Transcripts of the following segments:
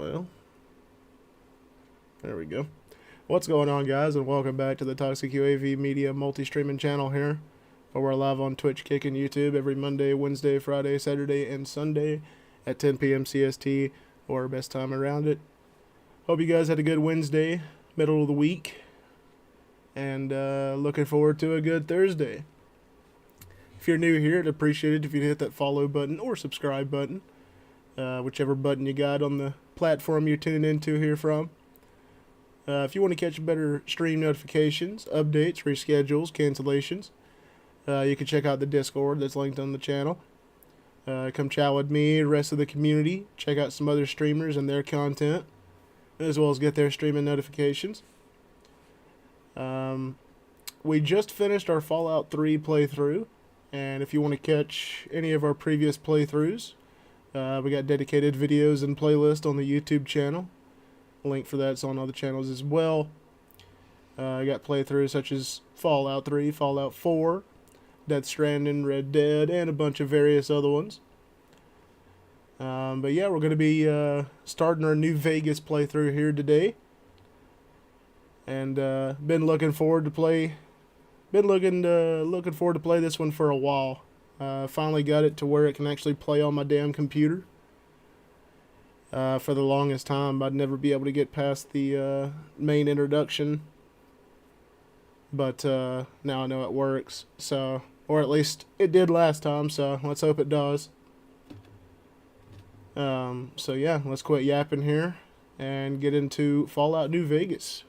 Well, there we go. What's going on, guys, and welcome back to the Toxic UAV Media multi-streaming channel here, where we're live on Twitch, Kick, and YouTube every Monday, Wednesday, Friday, Saturday, and Sunday at 10 p.m. CST, or best time around it. Hope you guys had a good Wednesday, middle of the week, and looking forward to a good Thursday. If you're new here, I'd appreciate it if you'd hit that follow button or subscribe button, whichever button you got on the platform you're tuning into here from. If you want to catch better stream notifications, updates, reschedules, cancellations, you can check out the Discord that's linked on the channel. Come chat with me, the rest of the community, check out some other streamers and their content, as well as get their streaming notifications. We just finished our Fallout 3 playthrough, and if you want to catch any of our previous playthroughs, we got dedicated videos and playlists on the YouTube channel. Link for that's on other channels as well. I got playthroughs such as Fallout 3, Fallout 4, Death Stranding, Red Dead, and a bunch of various other ones. But yeah, we're going to be starting our New Vegas playthrough here today. And been looking forward to play this one for a while. Finally got it to where it can actually play on my damn computer. For the longest time, I'd never be able to get past the main introduction, but now I know it works. So, or at least it did last time. So let's hope it does. So yeah, let's quit yapping here and get into Fallout New Vegas.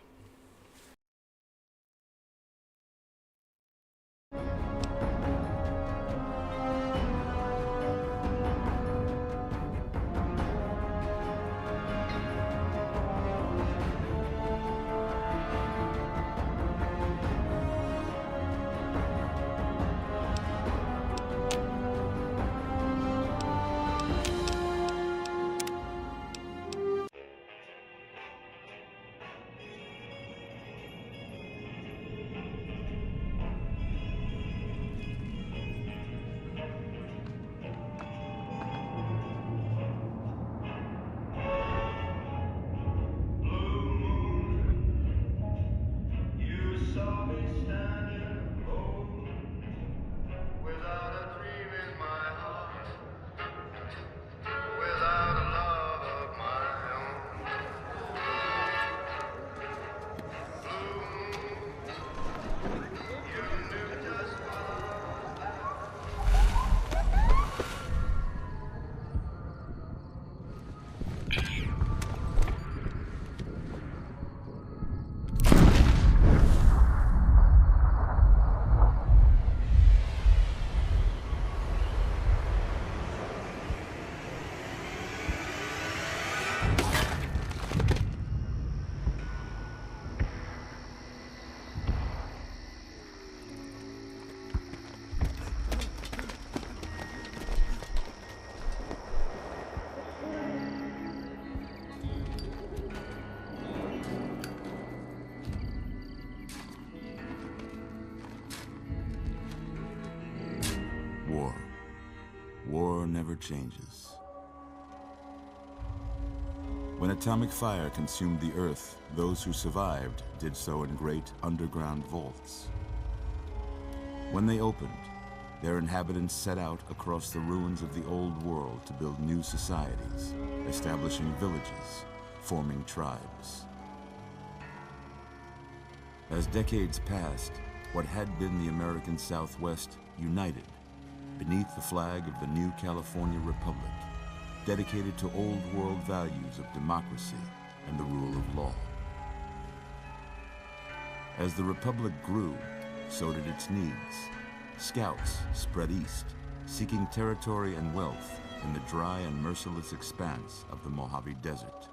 War never changes. When atomic fire consumed the Earth, those who survived did so in great underground vaults. When they opened, their inhabitants set out across the ruins of the old world to build new societies, establishing villages, forming tribes. As decades passed, what had been the American Southwest united beneath the flag of the new California Republic, dedicated to old world values of democracy and the rule of law. As the Republic grew, so did its needs. Scouts spread east, seeking territory and wealth in the dry and merciless expanse of the Mohave Desert.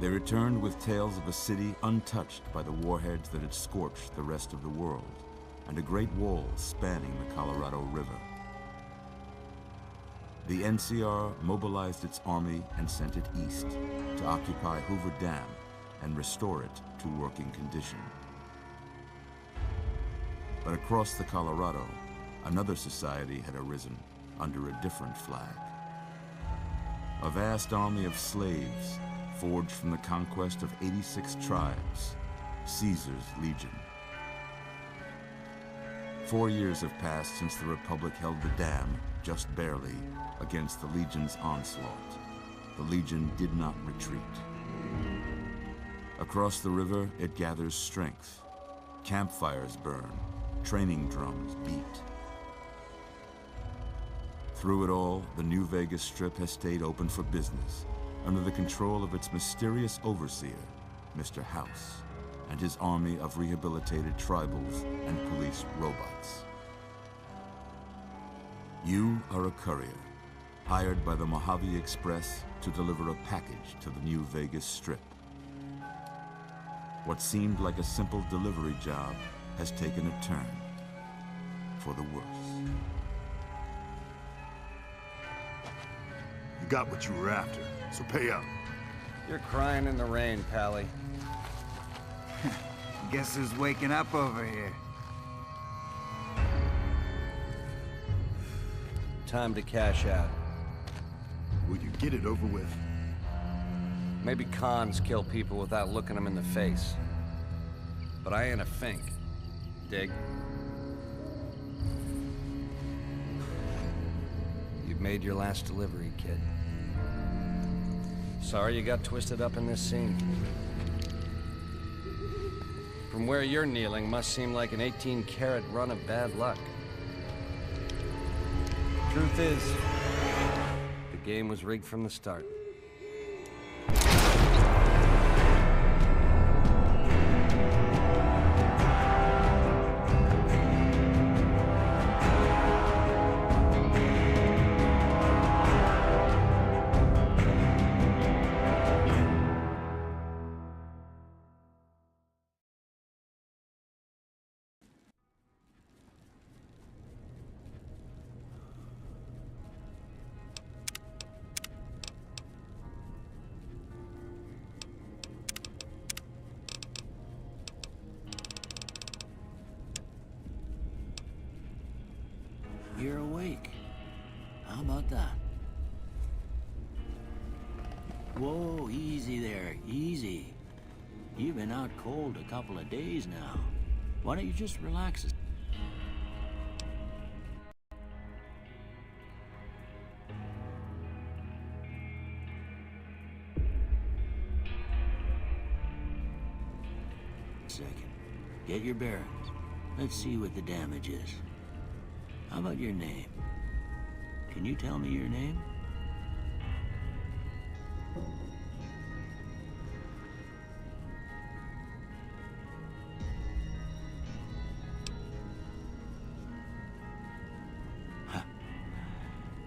They returned with tales of a city untouched by the warheads that had scorched the rest of the world, and a great wall spanning the Colorado River. The NCR mobilized its army and sent it east to occupy Hoover Dam and restore it to working condition. But across the Colorado, another society had arisen under a different flag. A vast army of slaves, forged from the conquest of 86 tribes, Caesar's Legion. 4 years have passed since the Republic held the dam, just barely, against the Legion's onslaught. The Legion did not retreat. Across the river, it gathers strength. Campfires burn, training drums beat. Through it all, the New Vegas Strip has stayed open for business, under the control of its mysterious overseer, Mr. House, and his army of rehabilitated tribals and police robots. You are a courier, hired by the Mohave Express to deliver a package to the New Vegas Strip. What seemed like a simple delivery job has taken a turn for the worse. You got what you were after, so pay up. You're crying in the rain, Pally. Guess who's waking up over here? Time to cash out. Will you get it over with? Maybe cons kill people without looking them in the face. But I ain't a fink. Dig? You've made your last delivery, kid. Sorry you got twisted up in this scene. From where you're kneeling must seem like an 18-carat run of bad luck. Truth is, the game was rigged from the start. You're awake. How about that? Whoa, easy there, easy. You've been out cold a couple of days now. Why don't you just relax a second? Get your bearings. Let's see what the damage is. How about your name? Can you tell me your name? Huh.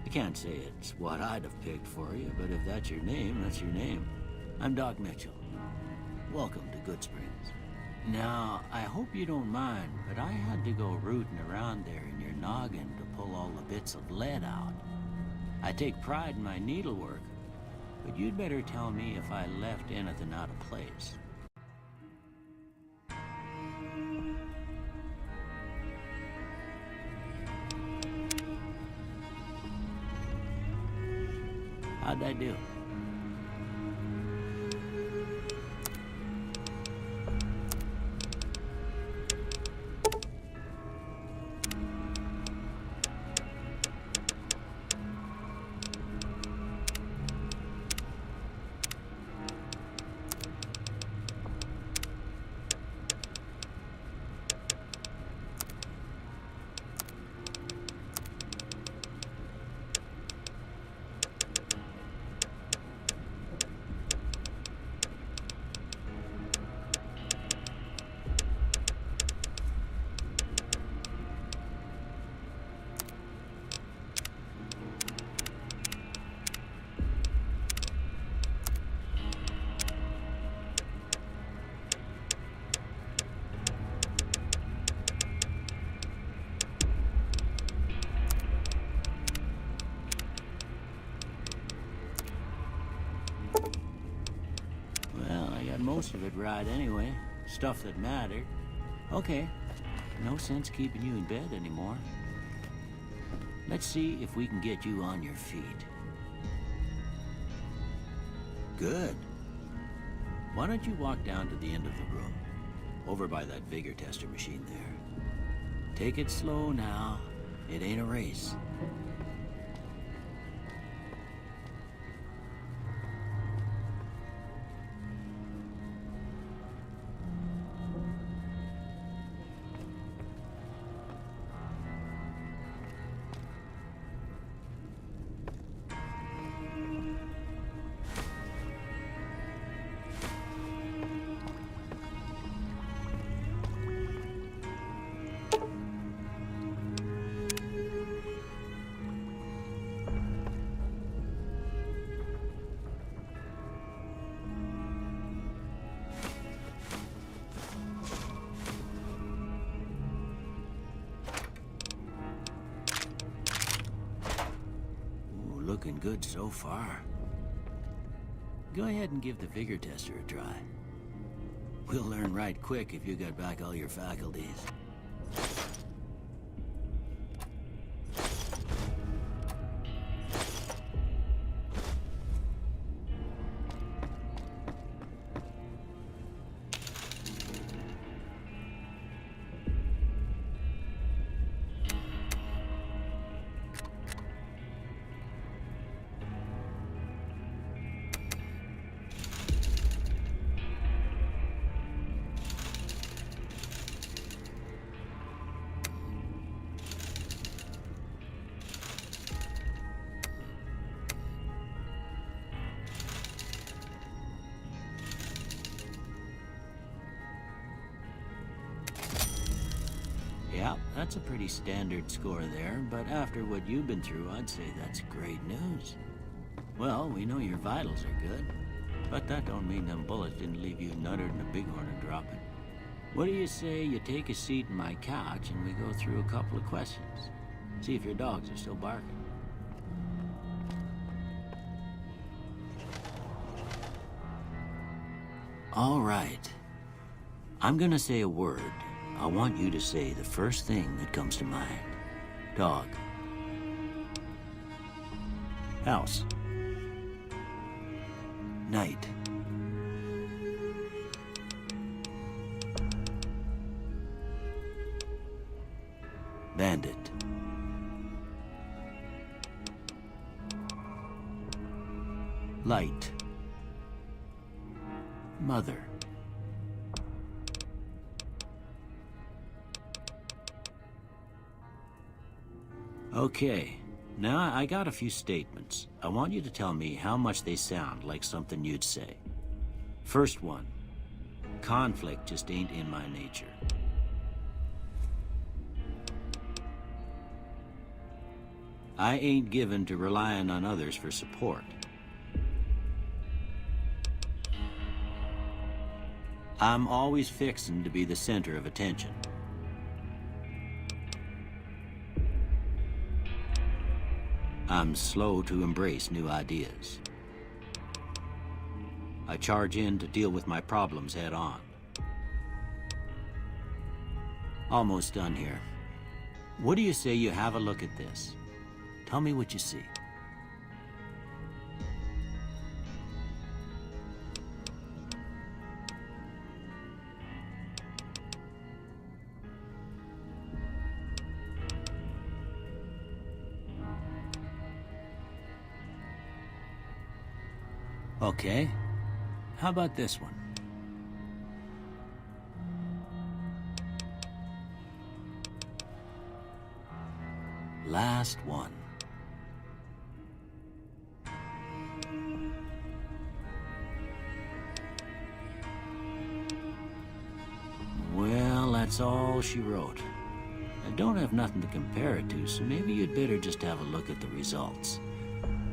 I can't say it's what I'd have picked for you, but if that's your name, that's your name. I'm Doc Mitchell. Welcome to Good Springs. Now, I hope you don't mind, but I had to go rooting around there in your noggin to pull all the bits of lead out. I take pride in my needlework, but you'd better tell me if I left anything out of place. How'd I do? Most of it right anyway. Stuff that mattered. Okay. No sense keeping you in bed anymore. Let's see if we can get you on your feet. Good. Why don't you walk down to the end of the room, over by that vigor tester machine there. Take it slow now. It ain't a race. Looking good so far. Go ahead and give the vigor tester a try. We'll learn right quick if you got back all your faculties. Yeah, that's a pretty standard score there, but after what you've been through, I'd say that's great news. Well, we know your vitals are good, but that don't mean them bullets didn't leave you nuttered and a bighorn dropping. What do you say you take a seat in my couch and we go through a couple of questions? See if your dogs are still barking. All right. I'm gonna say a word. I want you to say the first thing that comes to mind. Dog. House. Night. Bandit. Light. Mother. Okay, now I got a few statements. I want you to tell me how much they sound like something you'd say. First one, conflict just ain't in my nature. I ain't given to relying on others for support. I'm always fixin' to be the center of attention. I'm slow to embrace new ideas. I charge in to deal with my problems head on. Almost done here. What do you say you have a look at this? Tell me what you see. Okay. How about this one? Last one. Well, that's all she wrote. I don't have nothing to compare it to, so maybe you'd better just have a look at the results.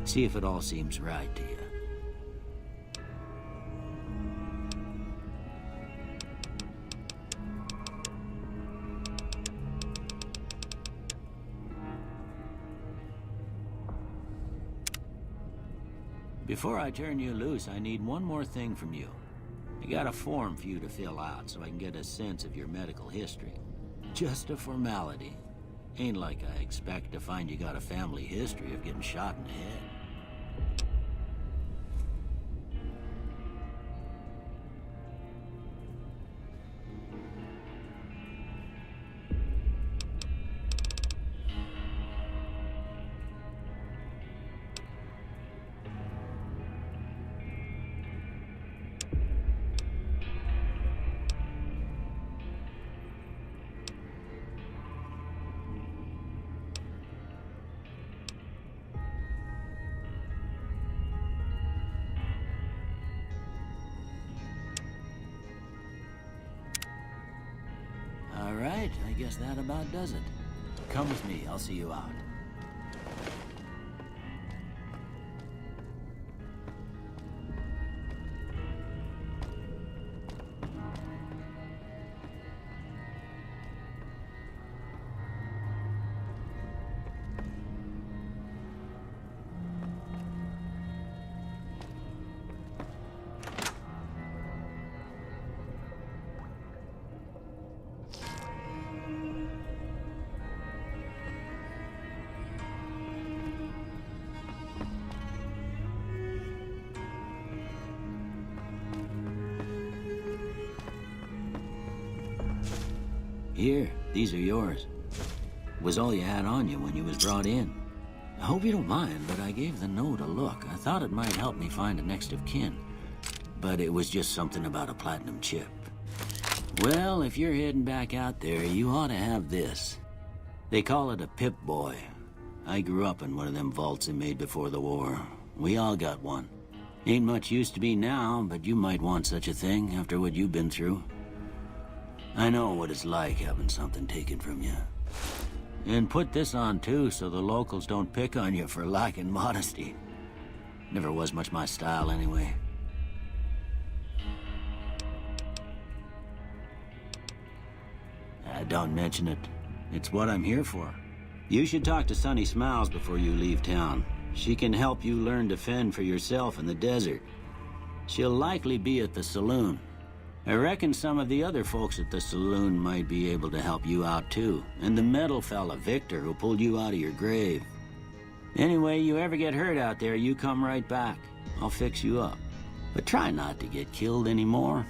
See if it all seems right to you. Before I turn you loose, I need one more thing from you. I got a form for you to fill out so I can get a sense of your medical history. Just a formality. Ain't like I expect to find you got a family history of getting shot in the head. right, I guess that about does it. Come with me, I'll see you out. Here, these are yours. Was all you had on you when you was brought in. I hope you don't mind, but I gave the note a look. I thought it might help me find a next of kin. But it was just something about a platinum chip. Well, if you're heading back out there, you ought to have this. They call it a Pip-Boy. I grew up in one of them vaults they made before the war. We all got one. Ain't much use to be now, but you might want such a thing after what you've been through. I know what it's like having something taken from you. And put this on too, so the locals don't pick on you for lacking modesty. Never was much my style anyway. Don't mention it. It's what I'm here for. You should talk to Sunny Smiles before you leave town. She can help you learn to fend for yourself in the desert. She'll likely be at the saloon. I reckon some of the other folks at the saloon might be able to help you out too. And the metal fella, Victor, who pulled you out of your grave. Anyway, you ever get hurt out there, you come right back. I'll fix you up. But try not to get killed anymore.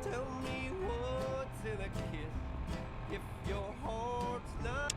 Tell me what's in a kiss if your heart's not.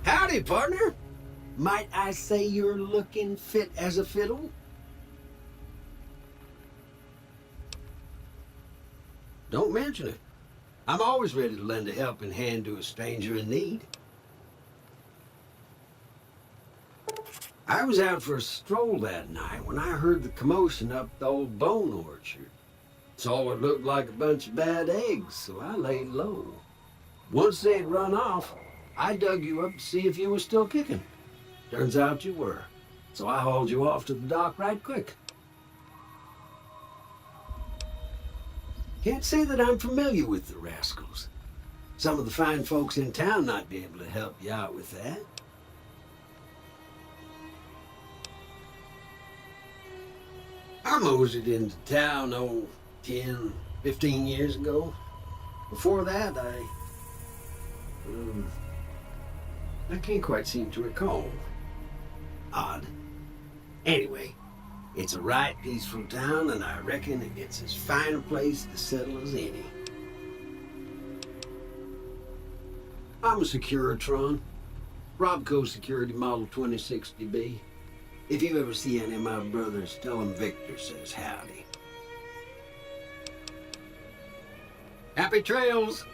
Howdy, partner. Might I say you're looking fit as a fiddle? Don't mention it. I'm always ready to lend a helping hand to a stranger in need. I was out for a stroll that night when I heard the commotion up the old bone orchard. Saw what looked like a bunch of bad eggs, so I laid low. Once they'd run off, I dug you up to see if you were still kicking. Turns out you were, so I hauled you off to the dock right quick. Can't say that I'm familiar with the rascals. Some of the fine folks in town might be able to help you out with that. I moseyed into town, 10, 15 years ago. Before that, I can't quite seem to recall. Odd. Anyway, it's a right peaceful town, and I reckon it's as fine a place to settle as any. I'm a Securitron. Robco Security Model 2060B. If you ever see any of my brothers, tell them Victor says howdy. Happy trails!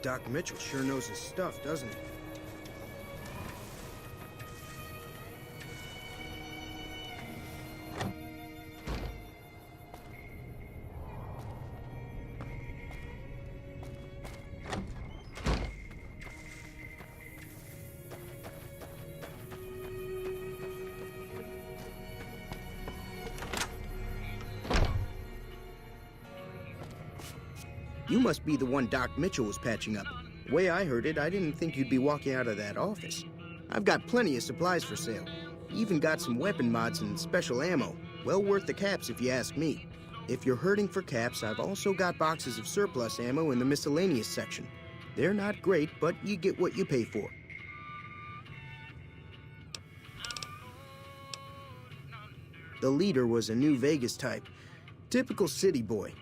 Doc Mitchell sure knows his stuff, doesn't he? You must be the one Doc Mitchell was patching up. The way I heard it, I didn't think you'd be walking out of that office. I've got plenty of supplies for sale. Even got some weapon mods and special ammo. Well worth the caps if you ask me. If you're hurting for caps, I've also got boxes of surplus ammo in the miscellaneous section. They're not great, but you get what you pay for. The leader was a New Vegas type. Typical city boy.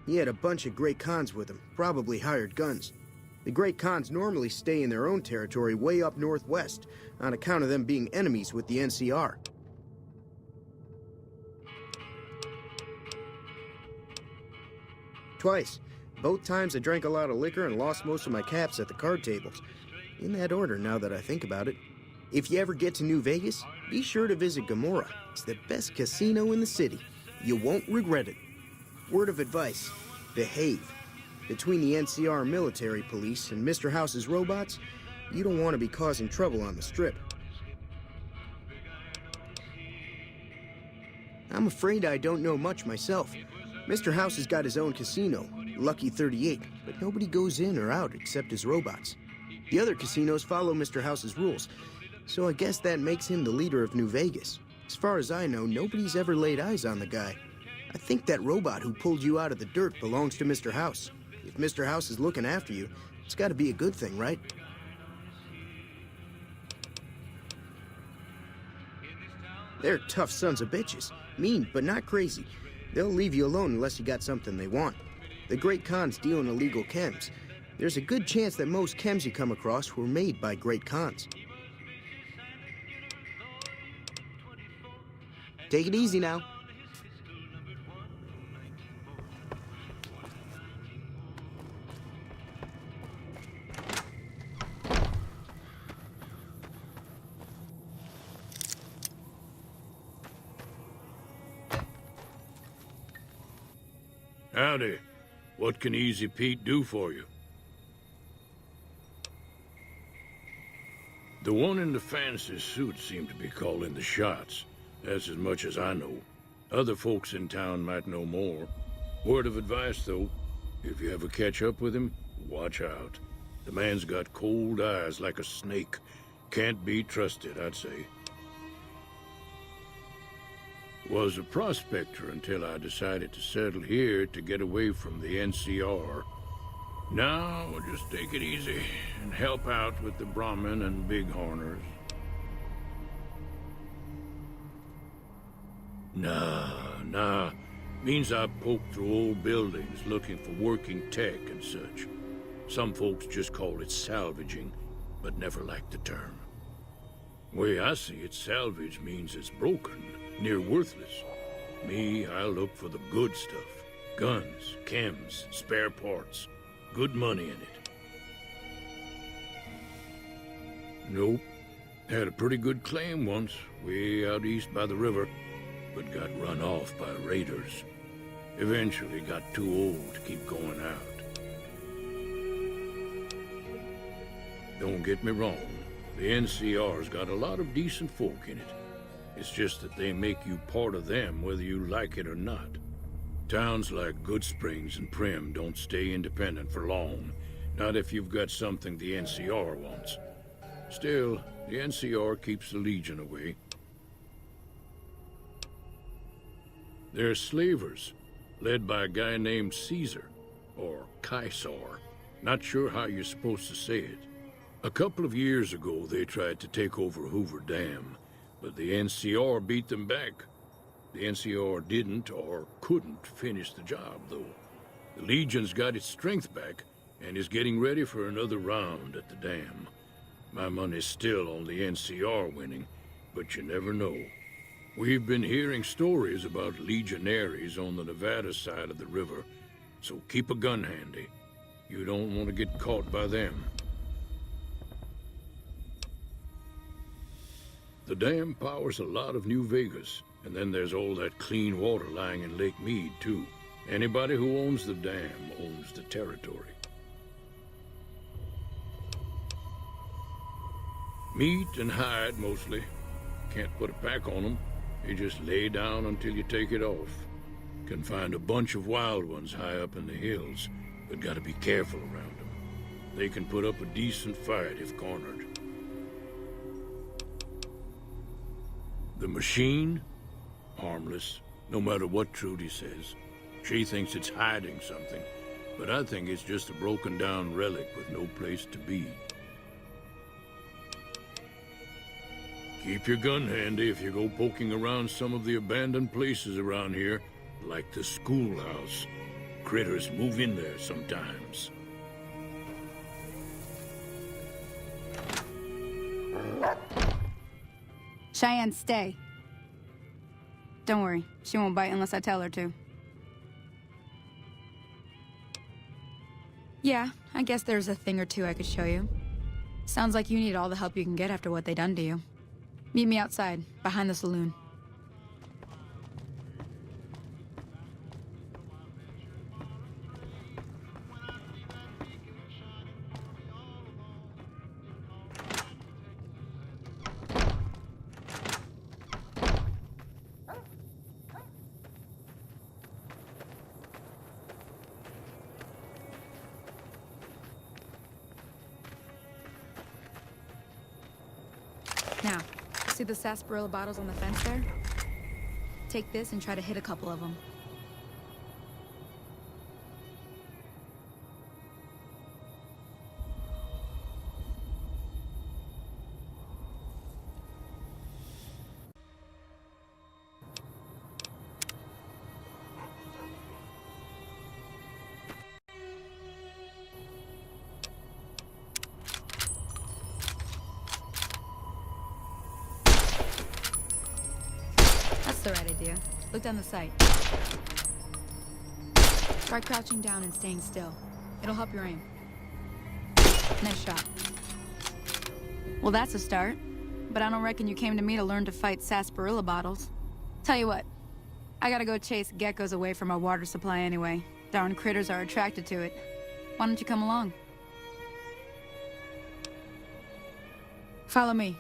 He had a bunch of Great Khans with him, probably hired guns. The Great Khans normally stay in their own territory way up northwest, on account of them being enemies with the NCR. Twice. Both times I drank a lot of liquor and lost most of my caps at the card tables. In that order, now that I think about it. If you ever get to New Vegas, be sure to visit Gomorrah. It's the best casino in the city. You won't regret it. Word of advice, behave. Between the NCR military police and Mr. House's robots, you don't want to be causing trouble on the Strip. I'm afraid I don't know much myself. Mr. House has got his own casino, Lucky 38, but nobody goes in or out except his robots. The other casinos follow Mr. House's rules, so I guess that makes him the leader of New Vegas. As far as I know, nobody's ever laid eyes on the guy. I think that robot who pulled you out of the dirt belongs to Mr. House. If Mr. House is looking after you, it's got to be a good thing, right? They're tough sons of bitches. Mean, but not crazy. They'll leave you alone unless you got something they want. The Great Khans deal in illegal chems. There's a good chance that most chems you come across were made by Great Khans. Take it easy now. Howdy. What can Easy Pete do for you? The one in the fancy suit seemed to be calling the shots. That's as much as I know. Other folks in town might know more. Word of advice, though, if you ever catch up with him, watch out. The man's got cold eyes like a snake. Can't be trusted, I'd say. Was a prospector until I decided to settle here to get away from the NCR. Now, we'll just take it easy and help out with the Brahmin and Bighorners. Nah. Means I poke through old buildings looking for working tech and such. Some folks just call it salvaging, but never liked the term. Way I see it, salvage means it's broken, near worthless. Me, I look for the good stuff. Guns, chems, spare parts. Good money in it. Nope. Had a pretty good claim once, way out east by the river, but got run off by raiders. Eventually got too old to keep going out. Don't get me wrong, the NCR's got a lot of decent folk in it. It's just that they make you part of them whether you like it or not. Towns like Goodsprings and Prim don't stay independent for long, not if you've got something the NCR wants. Still, the NCR keeps the Legion away. They're slavers, led by a guy named Caesar, or Caesar. Not sure how you're supposed to say it. A couple of years ago, they tried to take over Hoover Dam, but the NCR beat them back. The NCR didn't or couldn't finish the job, though. The Legion's got its strength back and is getting ready for another round at the dam. My money's still on the NCR winning, but you never know. We've been hearing stories about legionaries on the Nevada side of the river, so keep a gun handy. You don't want to get caught by them. The dam powers a lot of New Vegas, and then there's all that clean water lying in Lake Mead, too. Anybody who owns the dam owns the territory. Meat and hide, mostly. Can't put a pack on them. You just lay down until you take it off. Can find a bunch of wild ones high up in the hills, but gotta be careful around them. They can put up a decent fight if cornered. The machine? Harmless, no matter what Trudy says. She thinks it's hiding something, but I think it's just a broken down relic with no place to be. Keep your gun handy if you go poking around some of the abandoned places around here, like the schoolhouse. Critters move in there sometimes. Cheyenne, stay. Don't worry, she won't bite unless I tell her to. Yeah, I guess there's a thing or two I could show you. Sounds like you need all the help you can get after what they done to you. Meet me outside, behind the saloon. Now, see the sarsaparilla bottles on the fence there? Take this and try to hit a couple of them. That's the right idea. Look down the sight. Try crouching down and staying still. It'll help your aim. Nice shot. Well, that's a start. But I don't reckon you came to me to learn to fight sarsaparilla bottles. Tell you what, I gotta go chase geckos away from our water supply anyway. Darn critters are attracted to it. Why don't you come along? Follow me.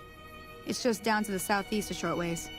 It's just down to the southeast a short ways.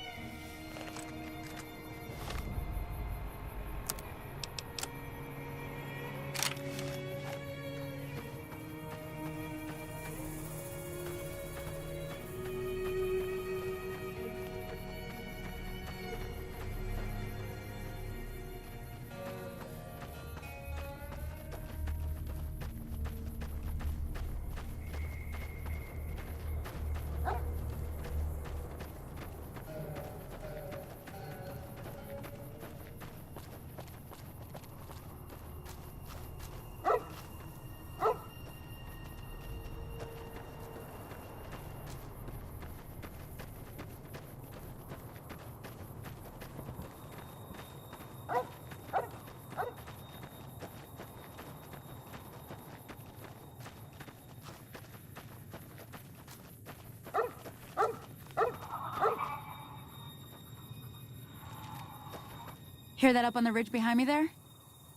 Hear that up on the ridge behind me there?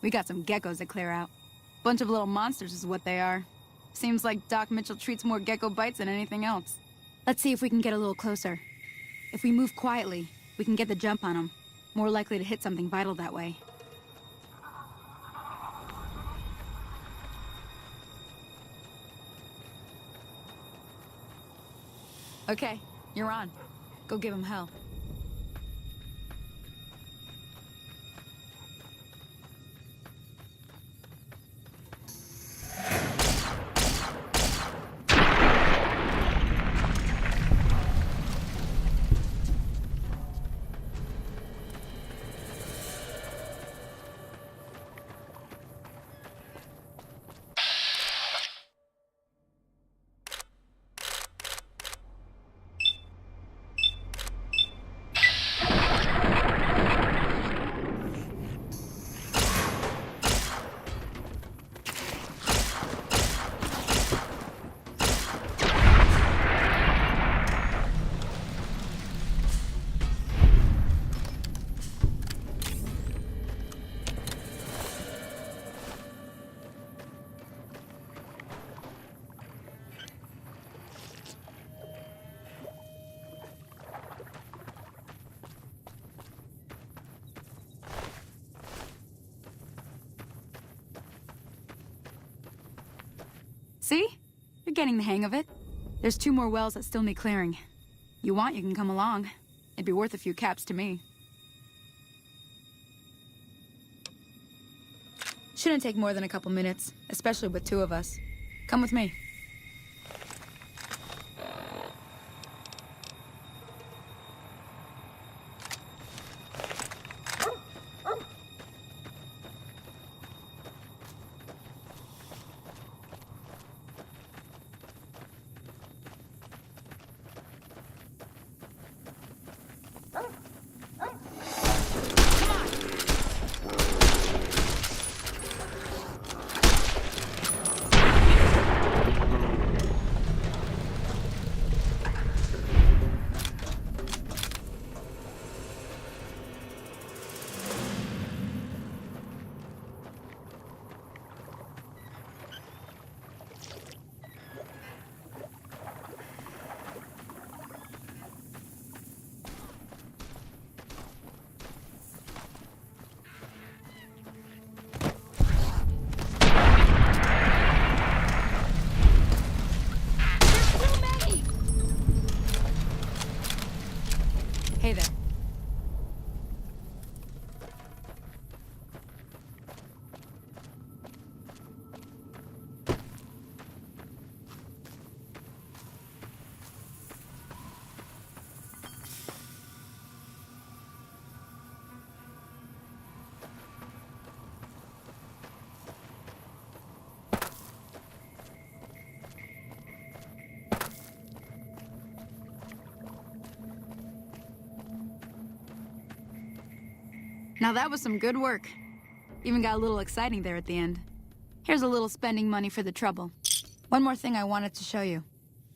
We got some geckos to clear out. Bunch of little monsters is what they are. Seems like Doc Mitchell treats more gecko bites than anything else. Let's see if we can get a little closer. If we move quietly, we can get the jump on them. More likely to hit something vital that way. Okay, you're on. Go give him hell. See? You're getting the hang of it. There's 2 more wells that still need clearing. You want, you can come along. It'd be worth a few caps to me. Shouldn't take more than a couple minutes, especially with 2 of us. Come with me. Hey there. Now that was some good work. Even got a little exciting there at the end. Here's a little spending money for the trouble. One more thing I wanted to show you.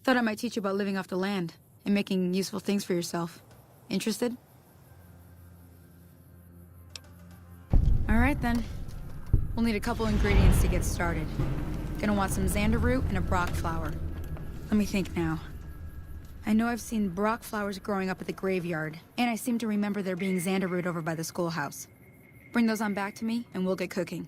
Thought I might teach you about living off the land and making useful things for yourself. Interested? All right then. We'll need a couple ingredients to get started. Gonna want some xander root and a brock flower. Let me think now. I know I've seen brock flowers growing up at the graveyard, and I seem to remember there being xander root over by the schoolhouse. Bring those on back to me, and we'll get cooking.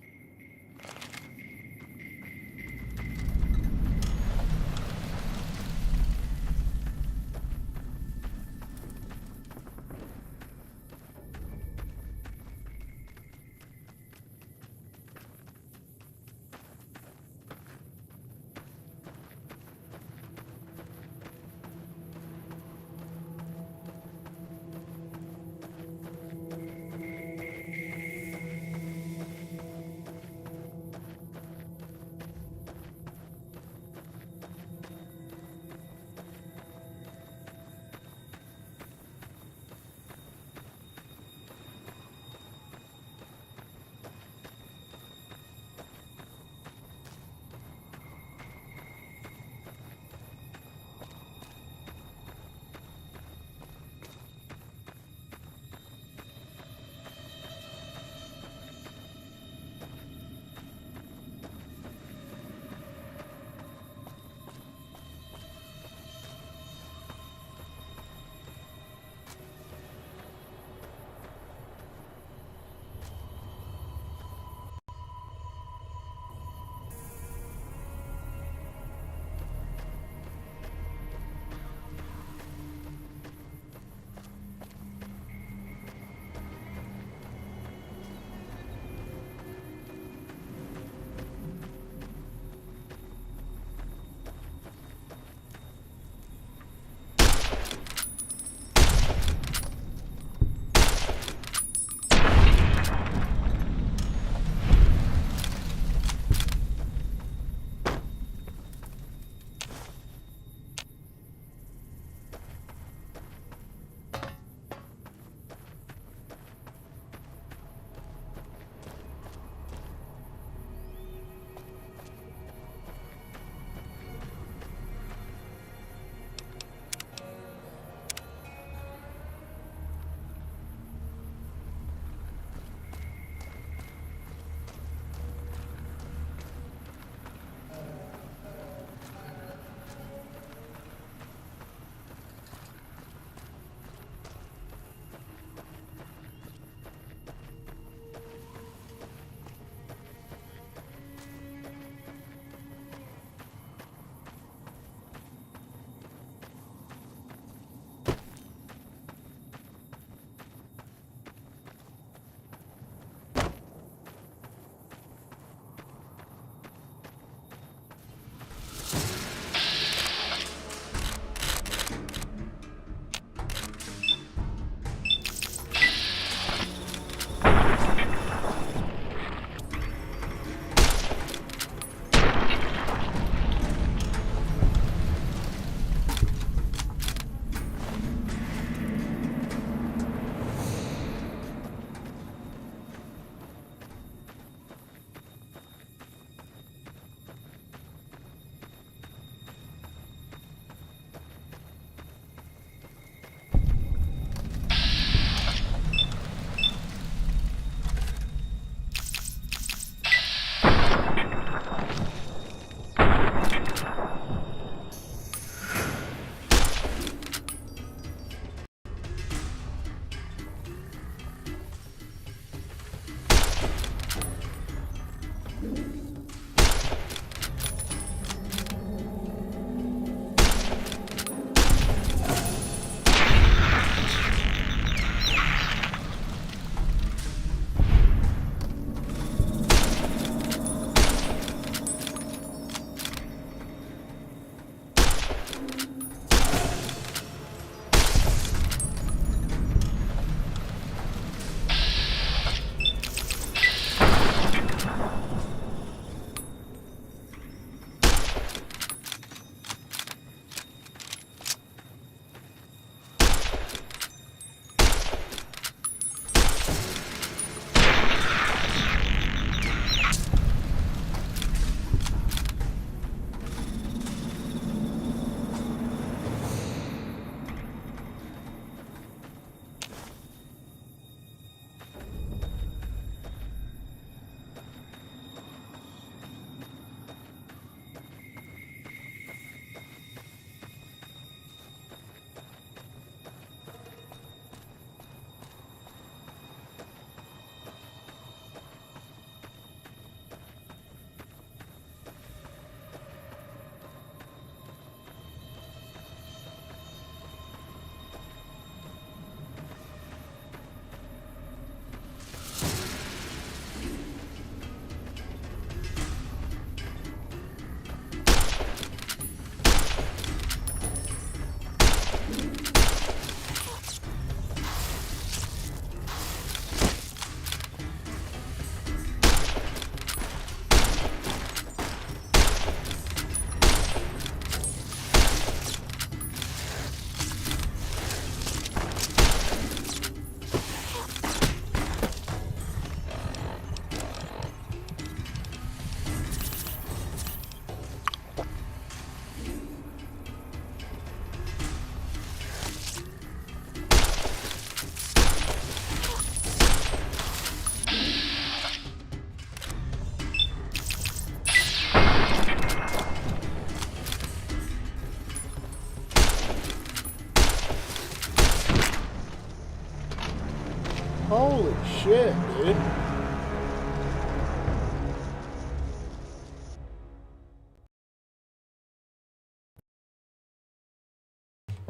Holy shit, dude.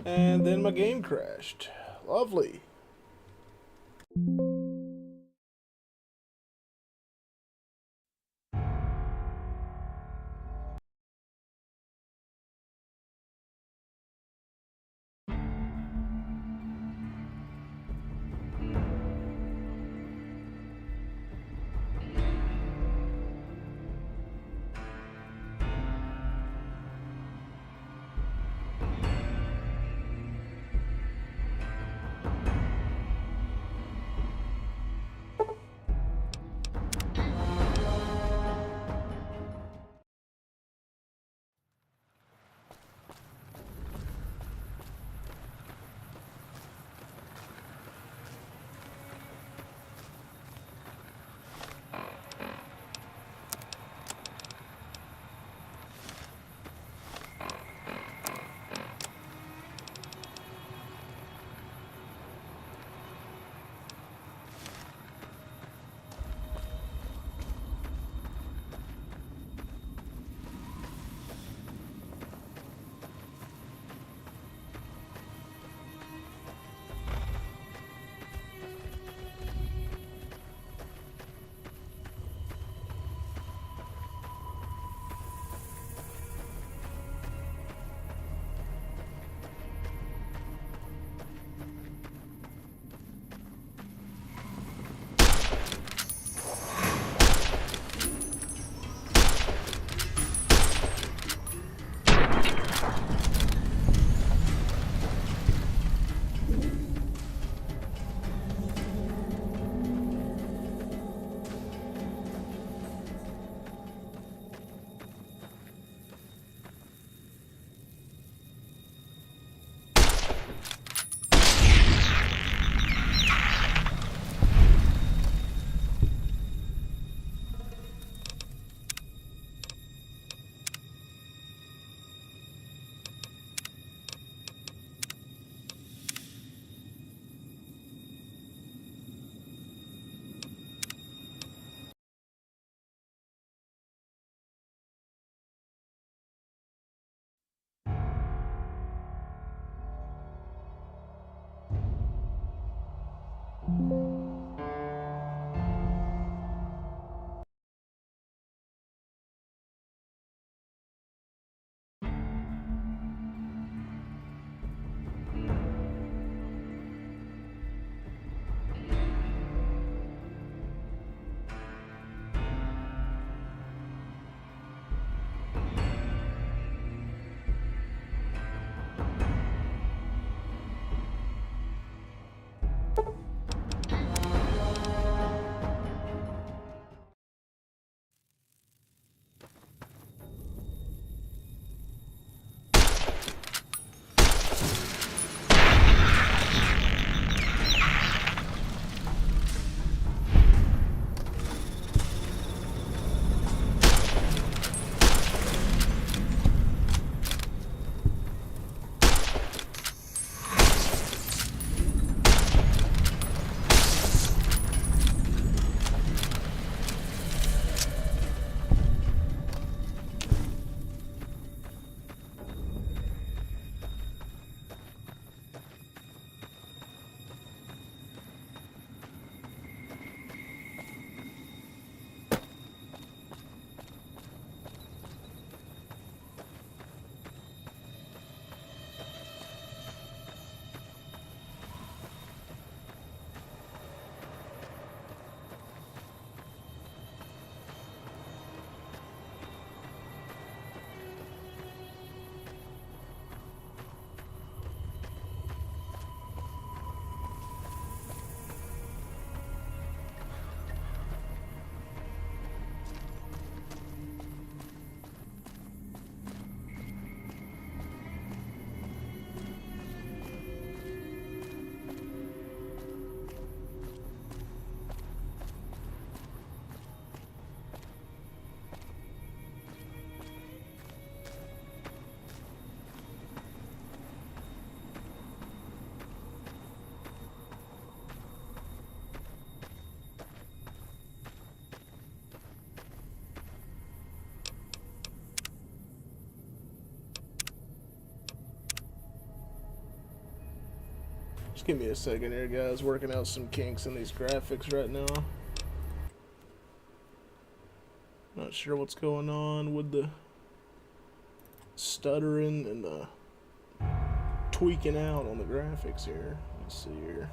And then my game crashed. Lovely. Just give me a second here, guys. Working out some kinks in these graphics right now. Not sure what's going on with the stuttering and the tweaking out on the graphics here. Let's see here.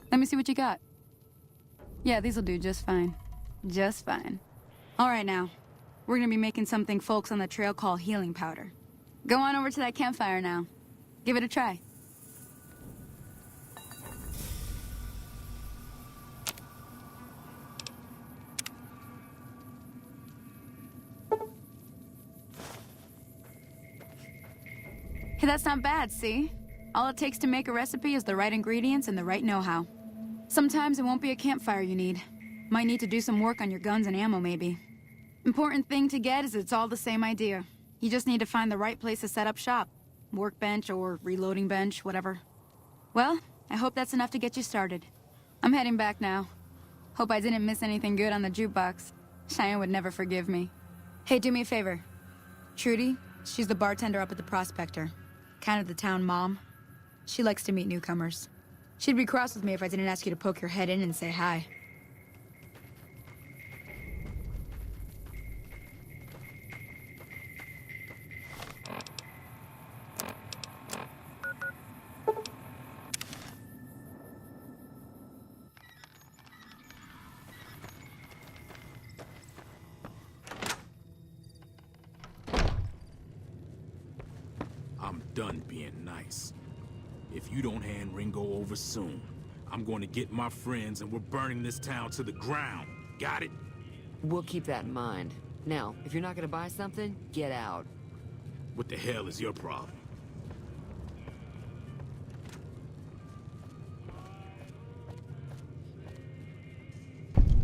Let me see what you got. Yeah, these'll do just fine. Just fine. All right, now. We're gonna be making something folks on the trail call healing powder. Go on over to that campfire now. Give it a try. Hey, that's not bad, see? All it takes to make a recipe is the right ingredients and the right know-how. Sometimes it won't be a campfire you need. Might need to do some work on your guns and ammo, maybe. Important thing to get is it's all the same idea. You just need to find the right place to set up shop. Workbench or reloading bench, whatever. Well, I hope that's enough to get you started. I'm heading back now. Hope I didn't miss anything good on the jukebox. Cheyenne would never forgive me. Hey, do me a favor. Trudy, she's the bartender up at the Prospector. Kind of the town mom. She likes to meet newcomers. She'd be cross with me if I didn't ask you to poke your head in and say hi. I'm done being nice. If you don't hand Ringo over soon, I'm going to get my friends and we're burning this town to the ground. Got it? We'll keep that in mind. Now, if you're not gonna buy something, get out. What the hell is your problem?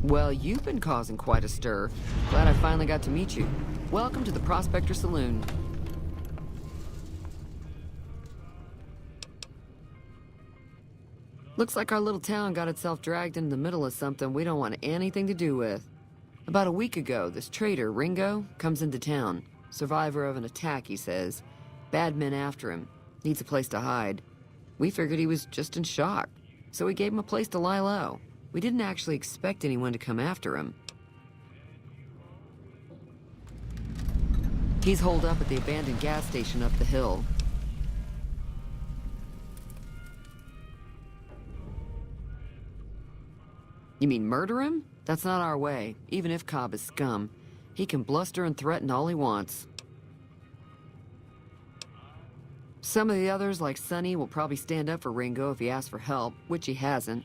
Well, you've been causing quite a stir. Glad I finally got to meet you. Welcome to the Prospector Saloon. Looks like our little town got itself dragged into the middle of something we don't want anything to do with. About a week ago, this traitor, Ringo, comes into town. Survivor of an attack, he says. Bad men after him. Needs a place to hide. We figured he was just in shock, so we gave him a place to lie low. We didn't actually expect anyone to come after him. He's holed up at the abandoned gas station up the hill. You mean murder him? That's not our way, even if Cobb is scum. He can bluster and threaten all he wants. Some of the others, like Sonny, will probably stand up for Ringo if he asks for help, which he hasn't.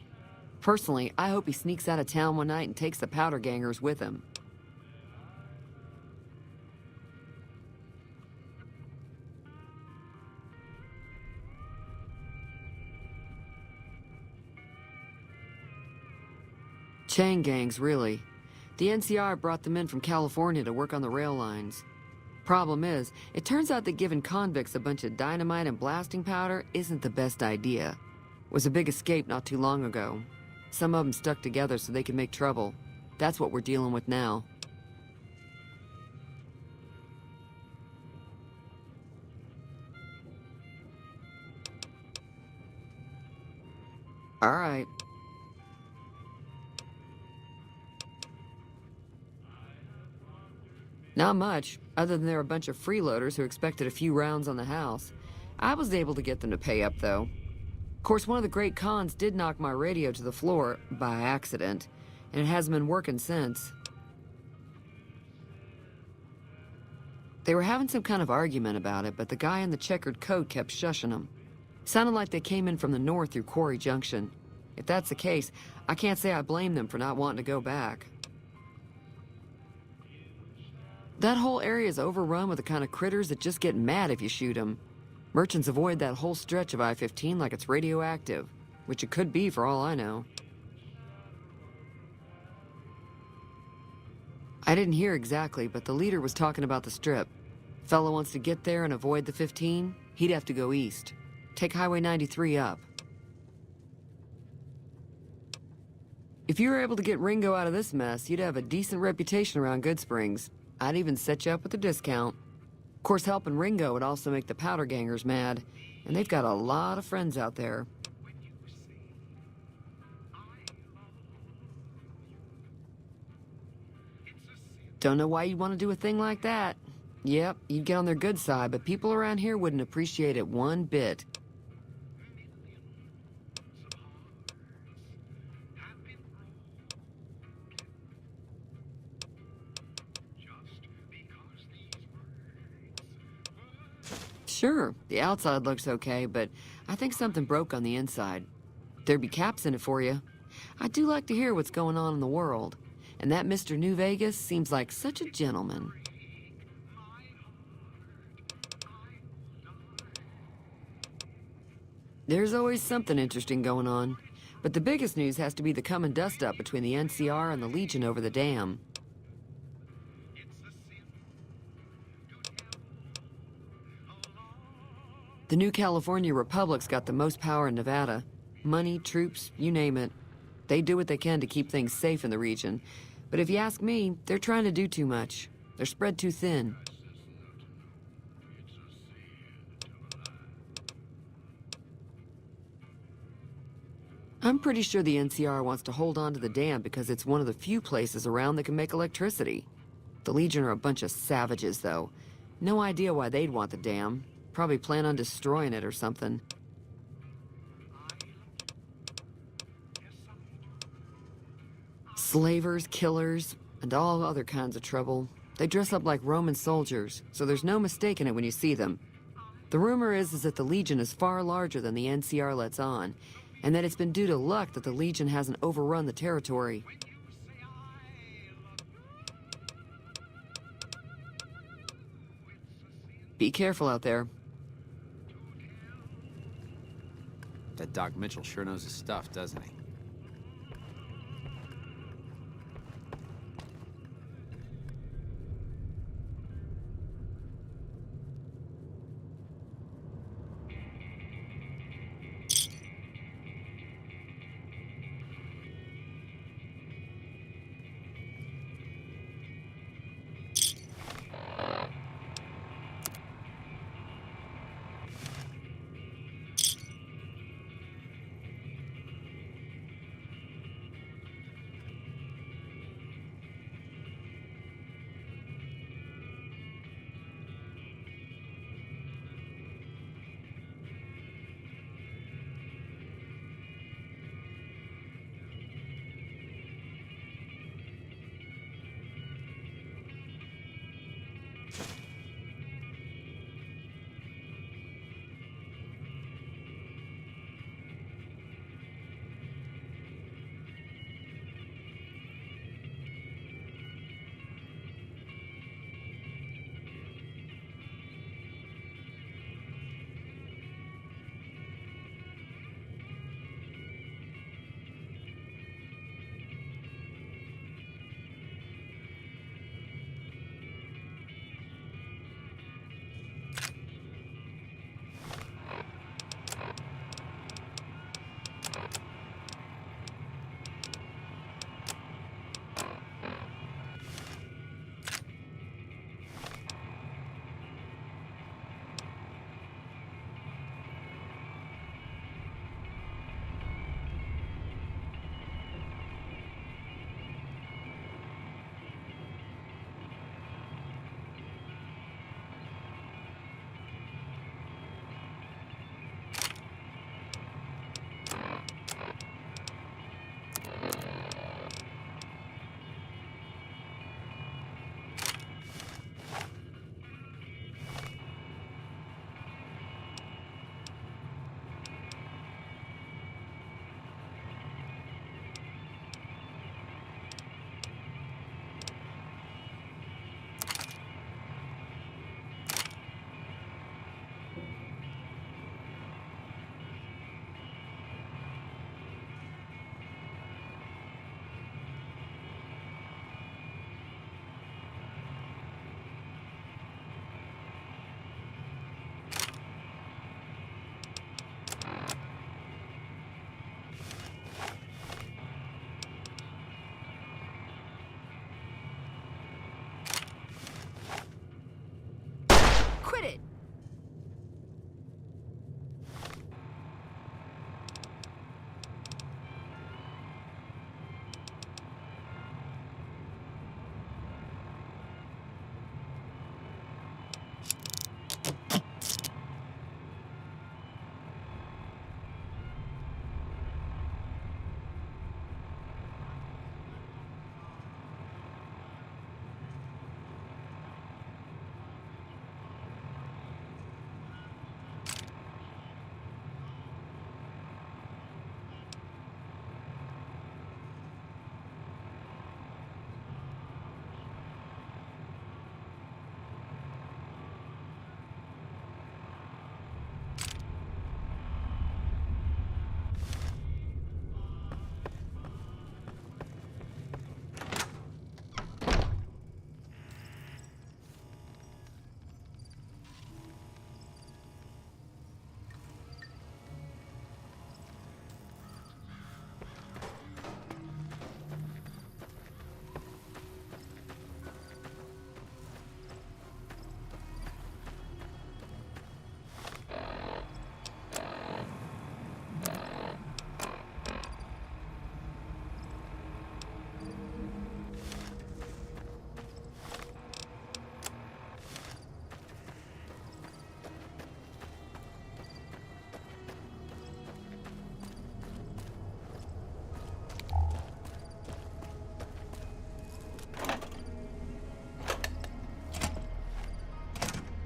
Personally, I hope he sneaks out of town one night and takes the powder gangers with him. Chain gangs, really. The NCR brought them in from California to work on the rail lines. Problem is, it turns out that giving convicts a bunch of dynamite and blasting powder isn't the best idea. It was a big escape not too long ago. Some of them stuck together so they could make trouble. That's what we're dealing with now. All right. Not much, other than they're a bunch of freeloaders who expected a few rounds on the house. I was able to get them to pay up, though. Of course, one of the great cons did knock my radio to the floor, by accident, and it hasn't been working since. They were having some kind of argument about it, but the guy in the checkered coat kept shushing them. Sounded like they came in from the north through Quarry Junction. If that's the case, I can't say I blame them for not wanting to go back. That whole area is overrun with the kind of critters that just get mad if you shoot them. Merchants avoid that whole stretch of I-15 like it's radioactive, which it could be for all I know. I didn't hear exactly, but the leader was talking about the strip. Fellow wants to get there and avoid the 15, he'd have to go east. Take Highway 93 up. If you were able to get Ringo out of this mess, you'd have a decent reputation around Goodsprings. I'd even set you up with a discount. Of course, helping Ringo would also make the powder gangers mad, and they've got a lot of friends out there. Don't know why you'd want to do a thing like that. Yep, you'd get on their good side, but people around here wouldn't appreciate it one bit. Sure, the outside looks okay, but I think something broke on the inside. There'd be caps in it for you. I do like to hear what's going on in the world, and that Mr. New Vegas seems like such a gentleman. There's always something interesting going on, but the biggest news has to be the coming dust-up between the NCR and the Legion over the dam. The new California Republic's got the most power in Nevada. Money, troops, you name it. They do what they can to keep things safe in the region. But if you ask me, they're trying to do too much. They're spread too thin. I'm pretty sure the NCR wants to hold on to the dam because it's one of the few places around that can make electricity. The Legion are a bunch of savages, though. No idea why they'd want the dam. Probably plan on destroying it or something. Slavers, killers, and all other kinds of trouble. They dress up like Roman soldiers, so there's no mistaking it when you see them. The rumor is that the Legion is far larger than the NCR lets on, and that it's been due to luck that the Legion hasn't overrun the territory. Be careful out there. That Doc Mitchell sure knows his stuff, doesn't he?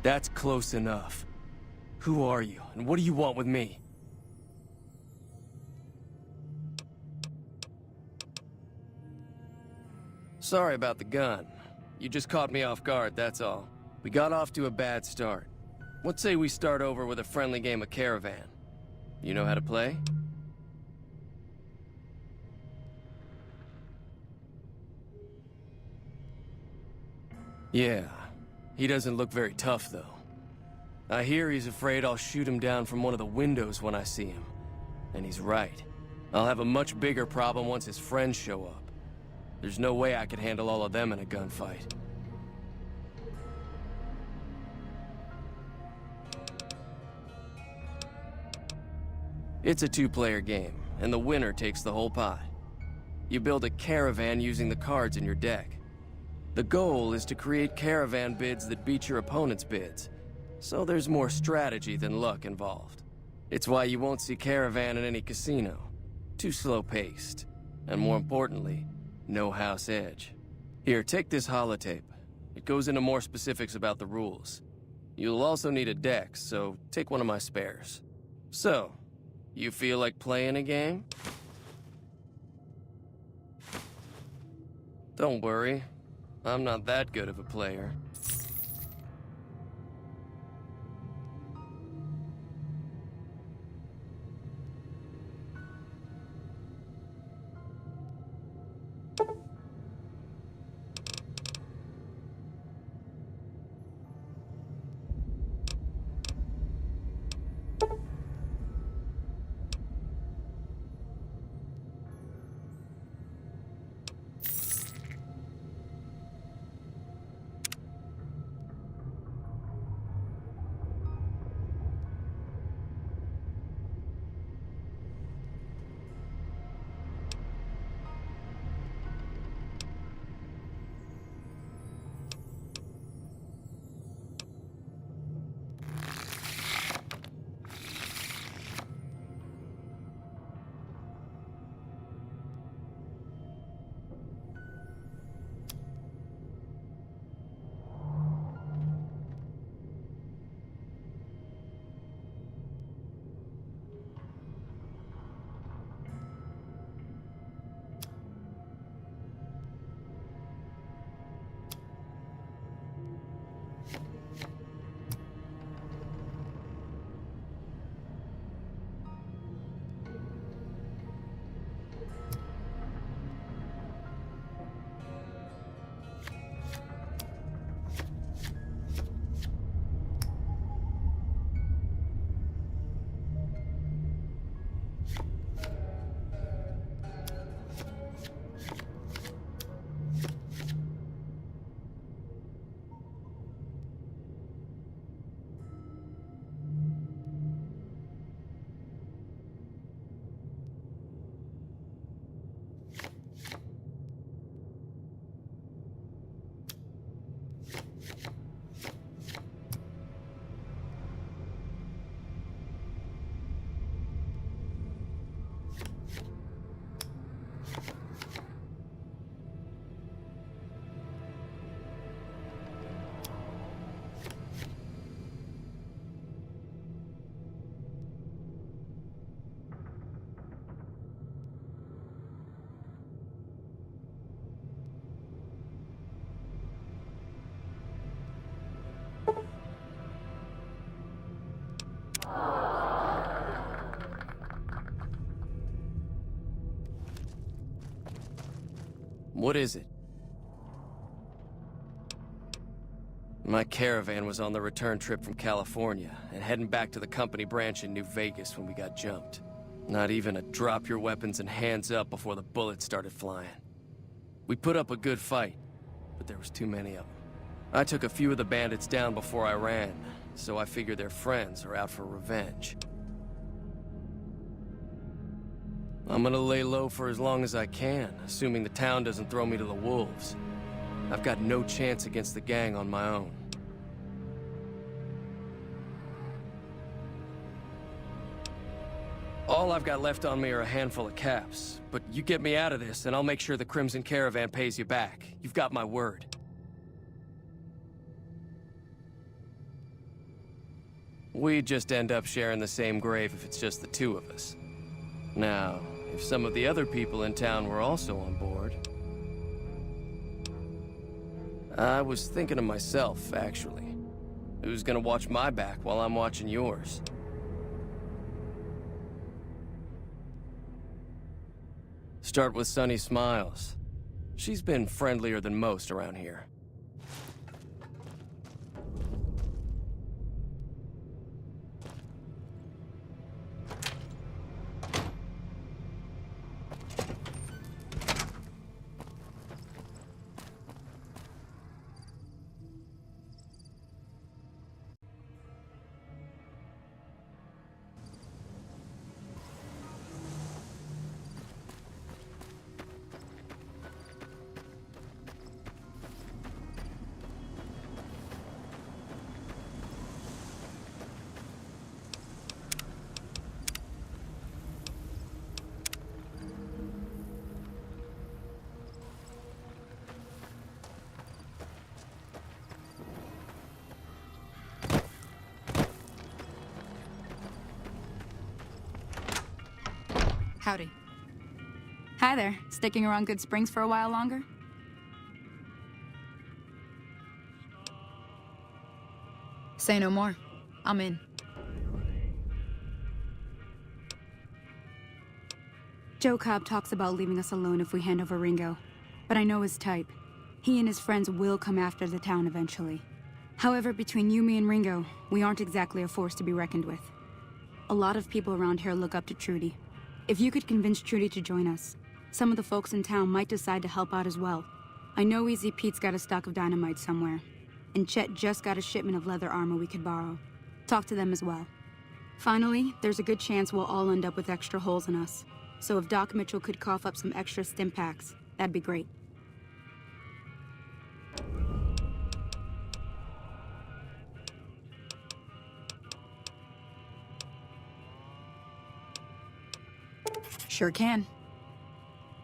That's close enough. Who are you, and what do you want with me? Sorry about the gun. You just caught me off guard, that's all. We got off to a bad start. Let's say we start over with a friendly game of Caravan. You know how to play? Yeah, he doesn't look very tough, though. I hear he's afraid I'll shoot him down from one of the windows when I see him. And he's right. I'll have a much bigger problem once his friends show up. There's no way I could handle all of them in a gunfight. It's a two-player game, and the winner takes the whole pot. You build a caravan using the cards in your deck. The goal is to create caravan bids that beat your opponent's bids, so there's more strategy than luck involved. It's why you won't see caravan in any casino. Too slow-paced, and more importantly, no house edge. Here, take this holotape. It goes into more specifics about the rules. You'll also need a deck, so take one of my spares. So, you feel like playing a game? Don't worry, I'm not that good of a player. What is it? My caravan was on the return trip from California and heading back to the company branch in New Vegas when we got jumped. Not even a drop your weapons and hands up before the bullets started flying. We put up a good fight, but there was too many of them. I took a few of the bandits down before I ran, so I figure their friends are out for revenge. I'm gonna lay low for as long as I can, assuming the town doesn't throw me to the wolves. I've got no chance against the gang on my own. All I've got left on me are a handful of caps, but you get me out of this and I'll make sure the Crimson Caravan pays you back. You've got my word. We just end up sharing the same grave if it's just the two of us. Now, if some of the other people in town were also on board... I was thinking of myself, actually. Who's gonna watch my back while I'm watching yours? Start with Sunny Smiles. She's been friendlier than most around here. Howdy. Hi there. Sticking around Good Springs for a while longer? Say no more. I'm in. Joe Cobb talks about leaving us alone if we hand over Ringo, but I know his type. He and his friends will come after the town eventually. However, between you, me, and Ringo, we aren't exactly a force to be reckoned with. A lot of people around here look up to Trudy. If you could convince Trudy to join us, some of the folks in town might decide to help out as well. I know Easy Pete's got a stock of dynamite somewhere, and Chet just got a shipment of leather armor we could borrow. Talk to them as well. Finally, there's a good chance we'll all end up with extra holes in us. So if Doc Mitchell could cough up some extra stim packs, that'd be great. Sure can.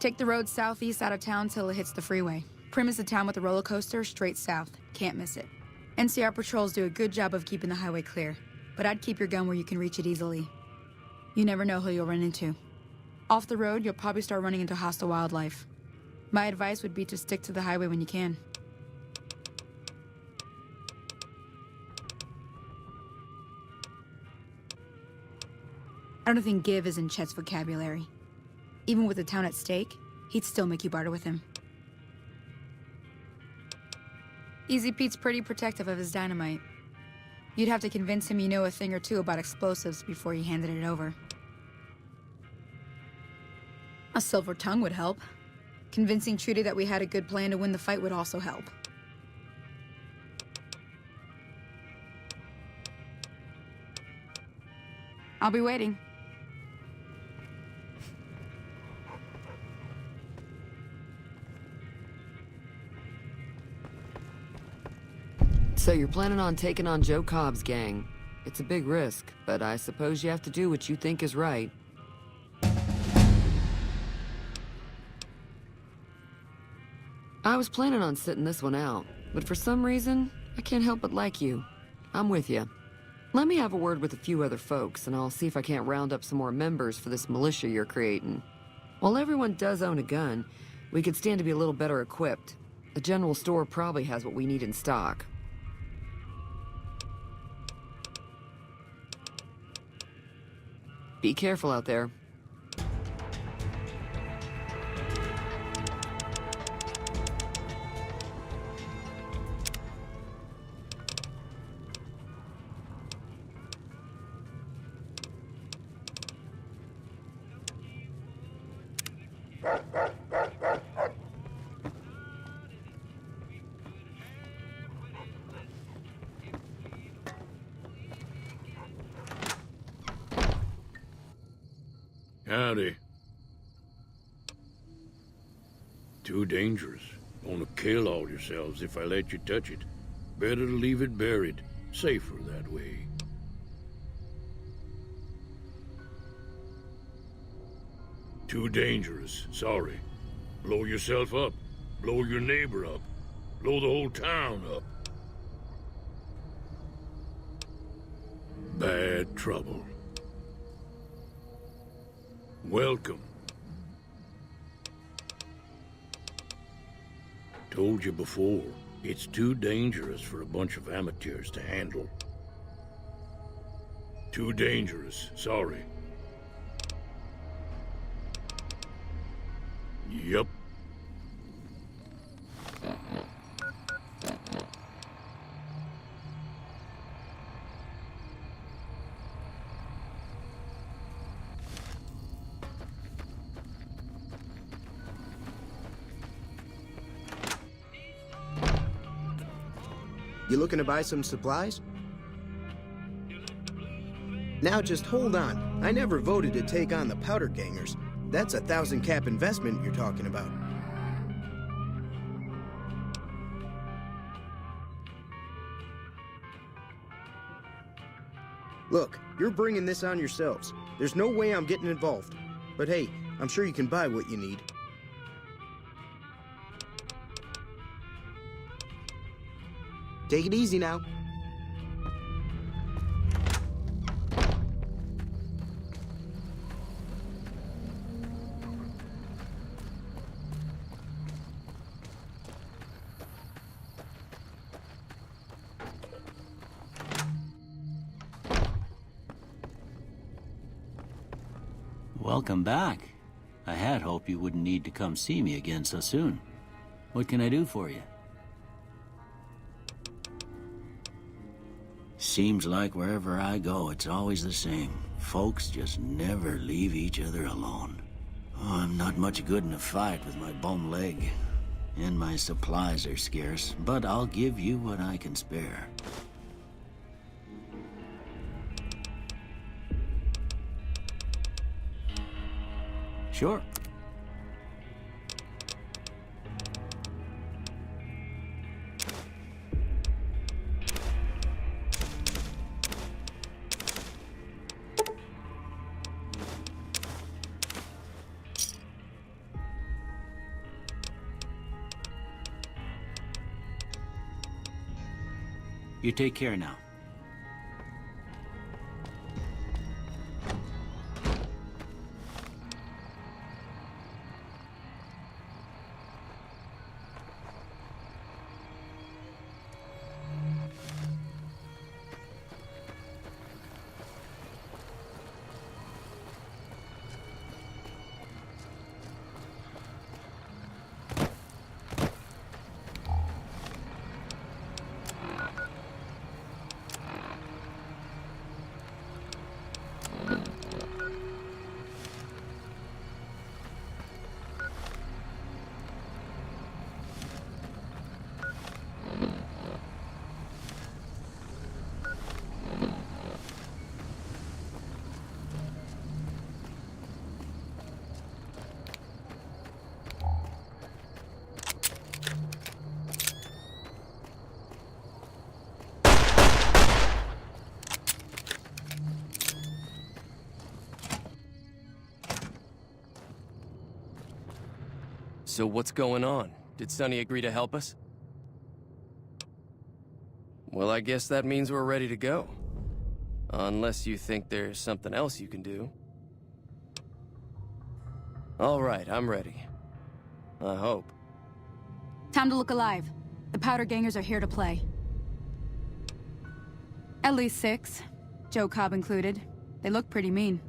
Take the road southeast out of town till it hits the freeway. Prim is the town with the roller coaster, straight south. Can't miss it. NCR patrols do a good job of keeping the highway clear, but I'd keep your gun where you can reach it easily. You never know who you'll run into. Off the road, you'll probably start running into hostile wildlife. My advice would be to stick to the highway when you can. I don't think give is in Chet's vocabulary. Even with the town at stake, he'd still make you barter with him. Easy Pete's pretty protective of his dynamite. You'd have to convince him you know a thing or two about explosives before you handed it over. A silver tongue would help. Convincing Trudy that we had a good plan to win the fight would also help. I'll be waiting. So you're planning on taking on Joe Cobb's gang. It's a big risk, but I suppose you have to do what you think is right. I was planning on sitting this one out, but for some reason, I can't help but like you. I'm with you. Let me have a word with a few other folks, and I'll see if I can't round up some more members for this militia you're creating. While everyone does own a gun, we could stand to be a little better equipped. The general store probably has what we need in stock. Be careful out there. Howdy. Too dangerous. Gonna kill all yourselves if I let you touch it. Better to leave it buried. Safer that way. Too dangerous. Sorry. Blow yourself up. Blow your neighbor up. Blow the whole town up. Bad trouble. Welcome. Told you before, it's too dangerous for a bunch of amateurs to handle. Too dangerous, sorry. Yup. You looking to buy some supplies? Now just hold on. I never voted to take on the powder gangers. That's a 1,000 cap investment you're talking about. Look, you're bringing this on yourselves. There's no way I'm getting involved. But hey, I'm sure you can buy what you need. Take it easy now. Welcome back. I had hoped you wouldn't need to come see me again so soon. What can I do for you? Seems like wherever I go, it's always the same. Folks just never leave each other alone. Oh, I'm not much good in a fight with my bum leg. And my supplies are scarce, but I'll give you what I can spare. Sure. You take care now. So what's going on? Did Sonny agree to help us? Well, I guess that means we're ready to go. Unless you think there's something else you can do. All right, I'm ready. I hope. Time to look alive. The powder gangers are here to play. At least 6, Joe Cobb included. They look pretty mean.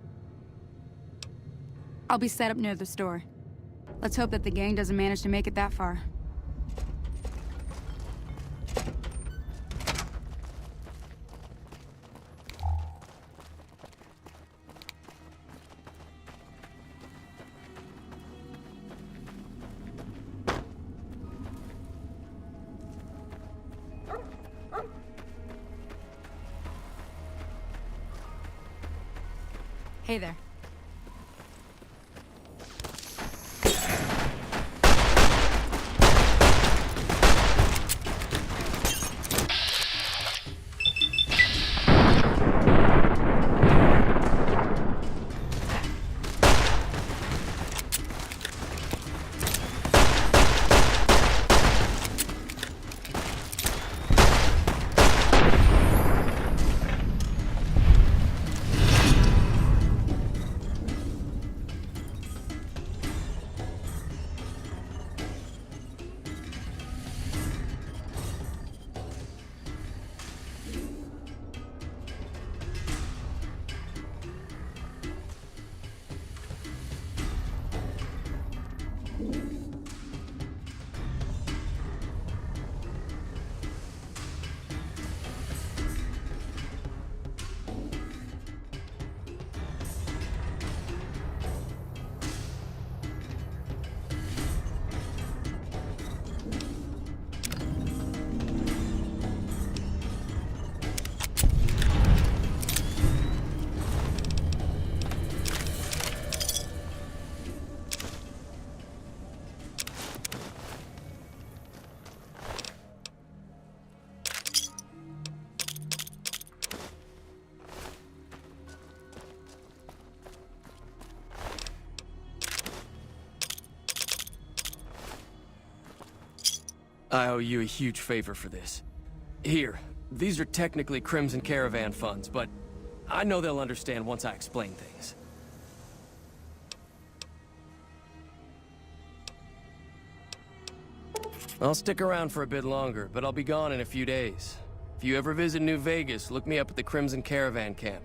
I'll be set up near the store. Let's hope that the gang doesn't manage to make it that far. Hey there. I owe you a huge favor for this. Here, these are technically Crimson Caravan funds, but I know they'll understand once I explain things. I'll stick around for a bit longer, but I'll be gone in a few days. If you ever visit New Vegas, look me up at the Crimson Caravan camp.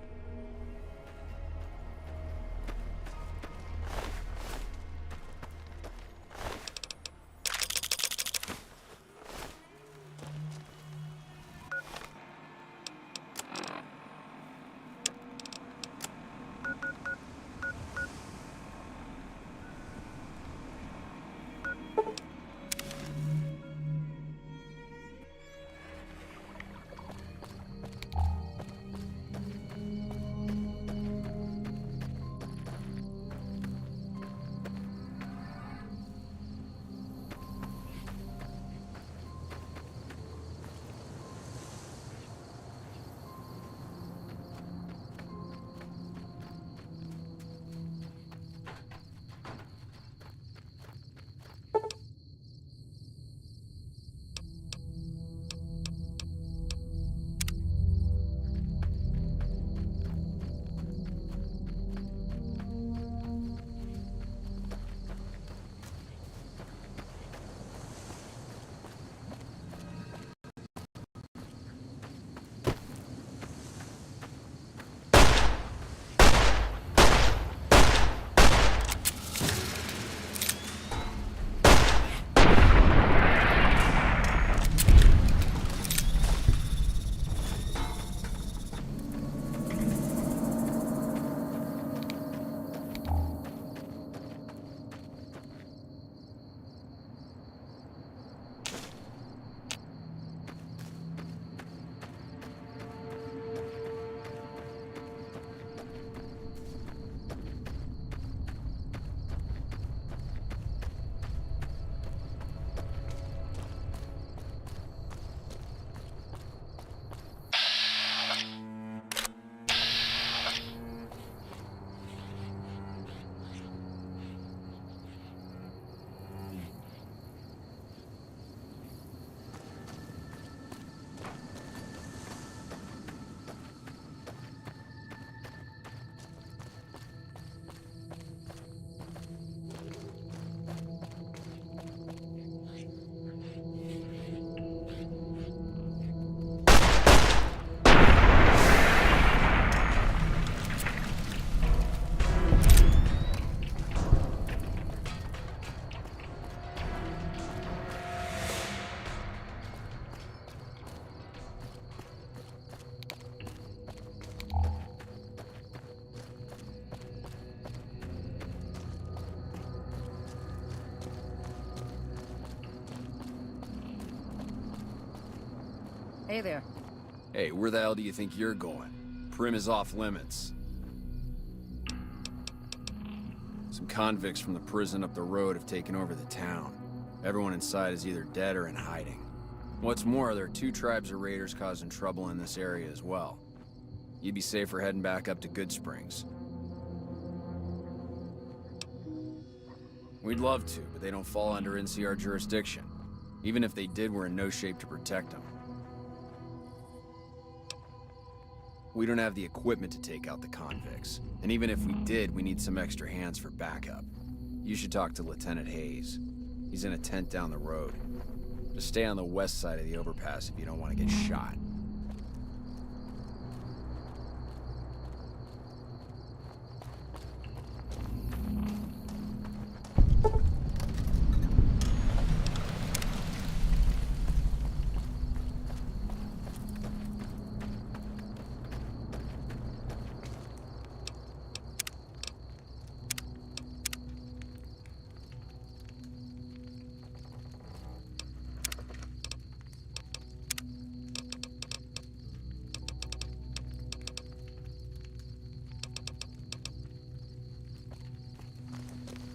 Hey there. Hey, where the hell do you think you're going? Prim is off limits. Some convicts from the prison up the road have taken over the town. Everyone inside is either dead or in hiding. What's more, there are 2 tribes of raiders causing trouble in this area as well. You'd be safer heading back up to Good Springs. We'd love to, but they don't fall under NCR jurisdiction. Even if they did, we're in no shape to protect them. We don't have the equipment to take out the convicts. And even if we did, we need some extra hands for backup. You should talk to Lieutenant Hayes. He's in a tent down the road. Just stay on the west side of the overpass if you don't want to get shot.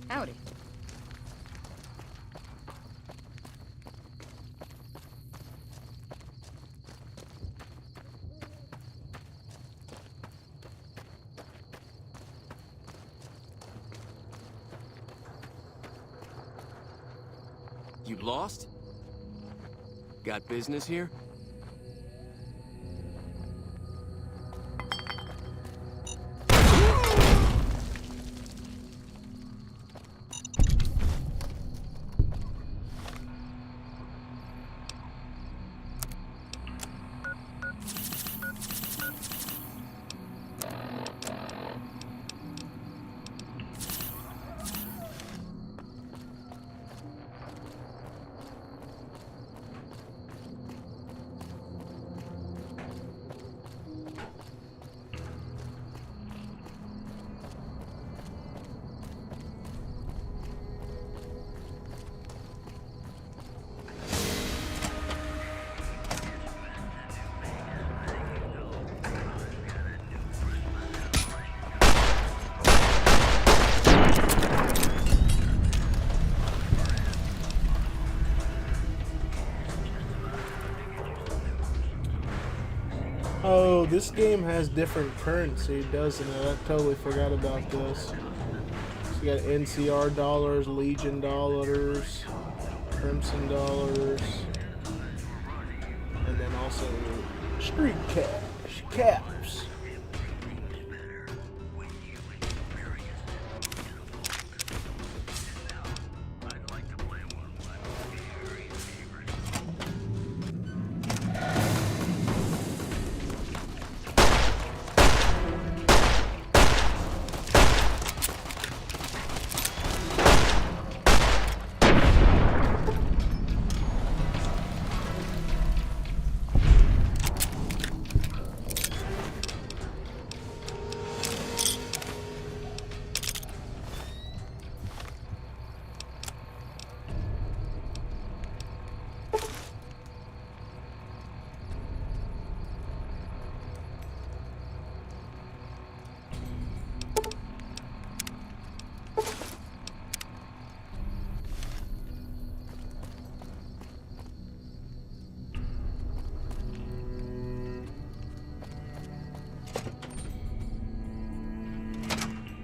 Howdy. You lost? Got business here? Oh, this game has different currency, doesn't it? I totally forgot about this. So you got NCR dollars, Legion dollars, Crimson dollars, and then also street cash, caps.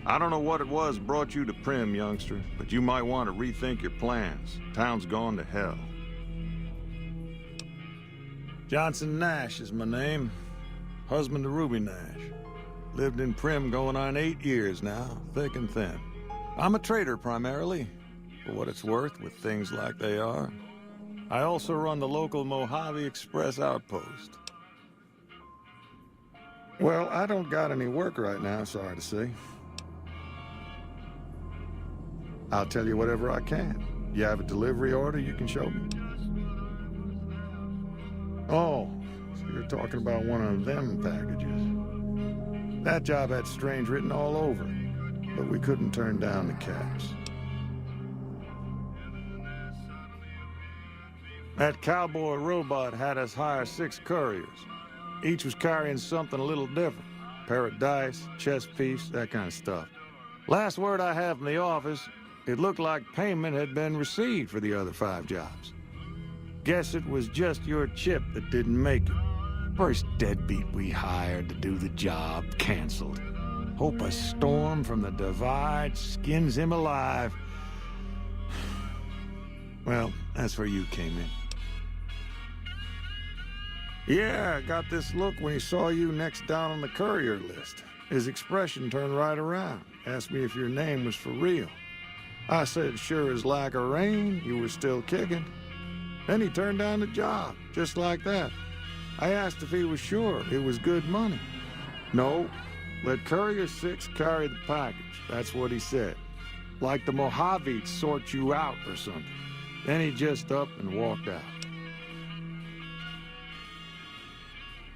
I don't know what it was brought you to Prim, youngster, but you might want to rethink your plans. Town's gone to hell. Johnson Nash is my name. Husband to Ruby Nash. Lived in Prim going on 8 years now, thick and thin. I'm a trader primarily, for what it's worth with things like they are. I also run the local Mohave Express outpost. Well, I don't got any work right now, sorry to say. I'll tell you whatever I can. You have a delivery order you can show me? Oh, so you're talking about one of them packages. That job had strange written all over it, but we couldn't turn down the caps. That cowboy robot had us hire 6 couriers. Each was carrying something a little different. Pair of dice, chess piece, that kind of stuff. Last word I have from the office, it looked like payment had been received for the other 5 jobs. Guess it was just your chip that didn't make it. First deadbeat we hired to do the job canceled. Hope a storm from the divide skins him alive. Well, that's where you came in. Yeah, I got this look when he saw you next down on the courier list. His expression turned right around. Asked me if your name was for real. I said, sure as lack of rain, you were still kicking. Then he turned down the job, just like that. I asked if he was sure it was good money. No, let Courier 6 carry the package. That's what he said. Like the Mojaves sort you out or something. Then he just up and walked out.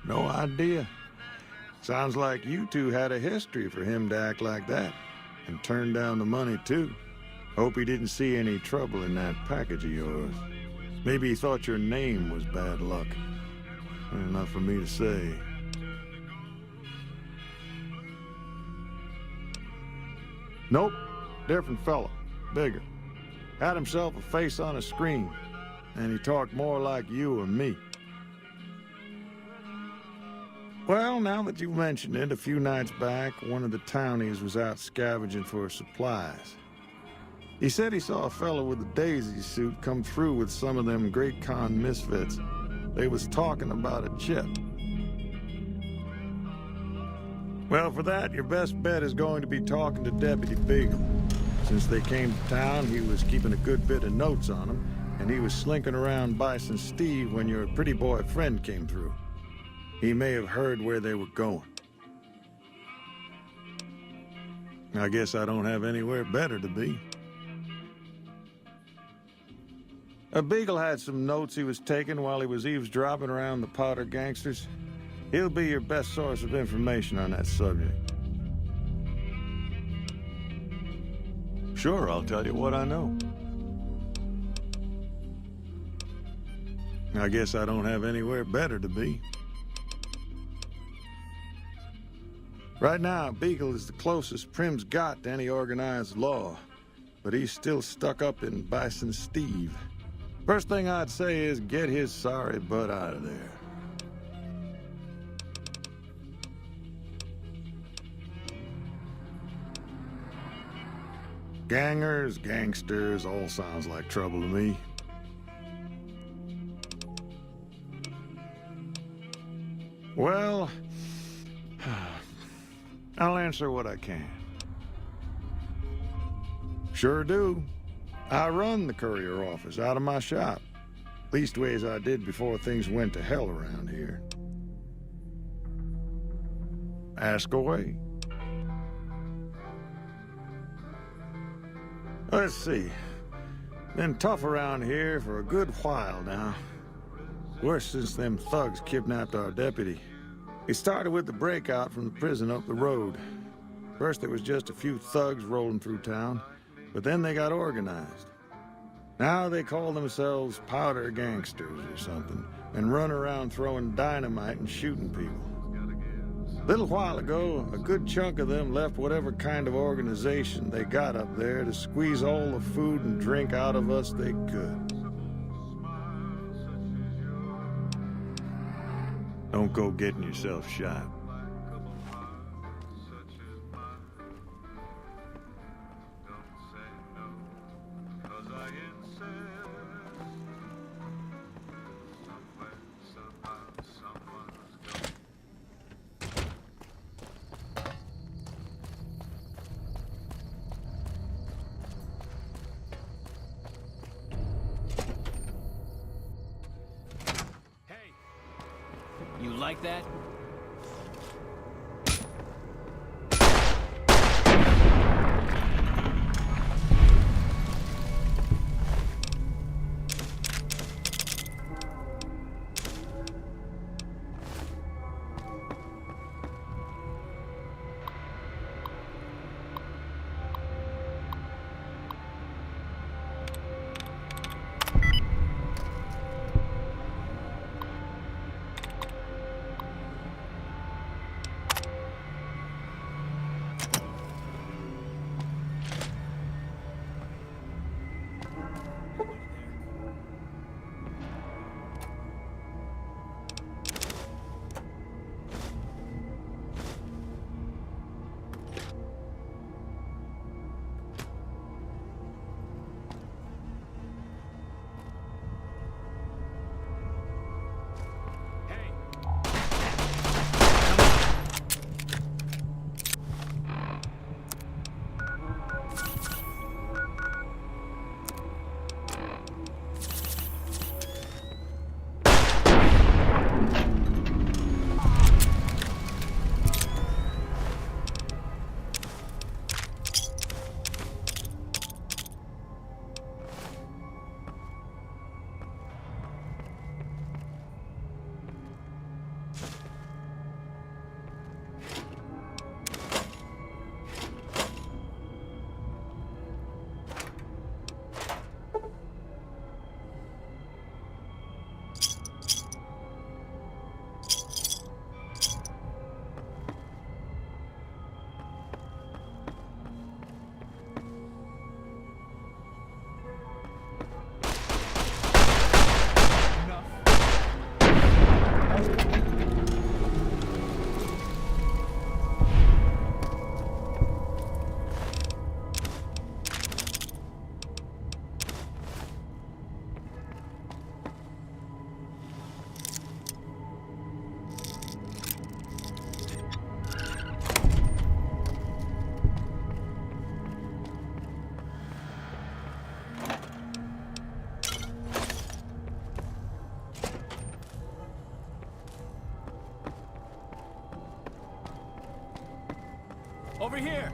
No idea. Sounds like you two had a history for him to act like that. And turn down the money, too. Hope he didn't see any trouble in that package of yours. Maybe he thought your name was bad luck. Not for me to say. Nope. Different fella. Bigger. Had himself a face on a screen. And he talked more like you or me. Well, now that you mentioned it, a few nights back, one of the townies was out scavenging for supplies. He said he saw a fellow with a daisy suit come through with some of them Great Khan misfits. They was talking about a chip. Well, for that, your best bet is going to be talking to Deputy Beagle. Since they came to town, he was keeping a good bit of notes on them, and he was slinking around Bison Steve when your pretty boy friend came through. He may have heard where they were going. I guess I don't have anywhere better to be. Beagle had some notes he was taking while he was eavesdropping around the Powder gangsters. He'll be your best source of information on that subject. Sure, I'll tell you what I know. I guess I don't have anywhere better to be. Right now, Beagle is the closest Prim's got to any organized law, but he's still stuck up in Bison Steve. First thing I'd say is get his sorry butt out of there. Gangers, gangsters, all sounds like trouble to me. Well, I'll answer what I can. Sure do. I run the courier office out of my shop. Leastways I did before things went to hell around here. Ask away. Let's see. Been tough around here for a good while now. Worse since them thugs kidnapped our deputy. It started with the breakout from the prison up the road. First there was just a few thugs rolling through town, but then they got organized. Now they call themselves Powder Gangsters or something, and run around throwing dynamite and shooting people. A little while ago, a good chunk of them left whatever kind of organization they got up there to squeeze all the food and drink out of us they could. Don't go getting yourself shot. You like that? here!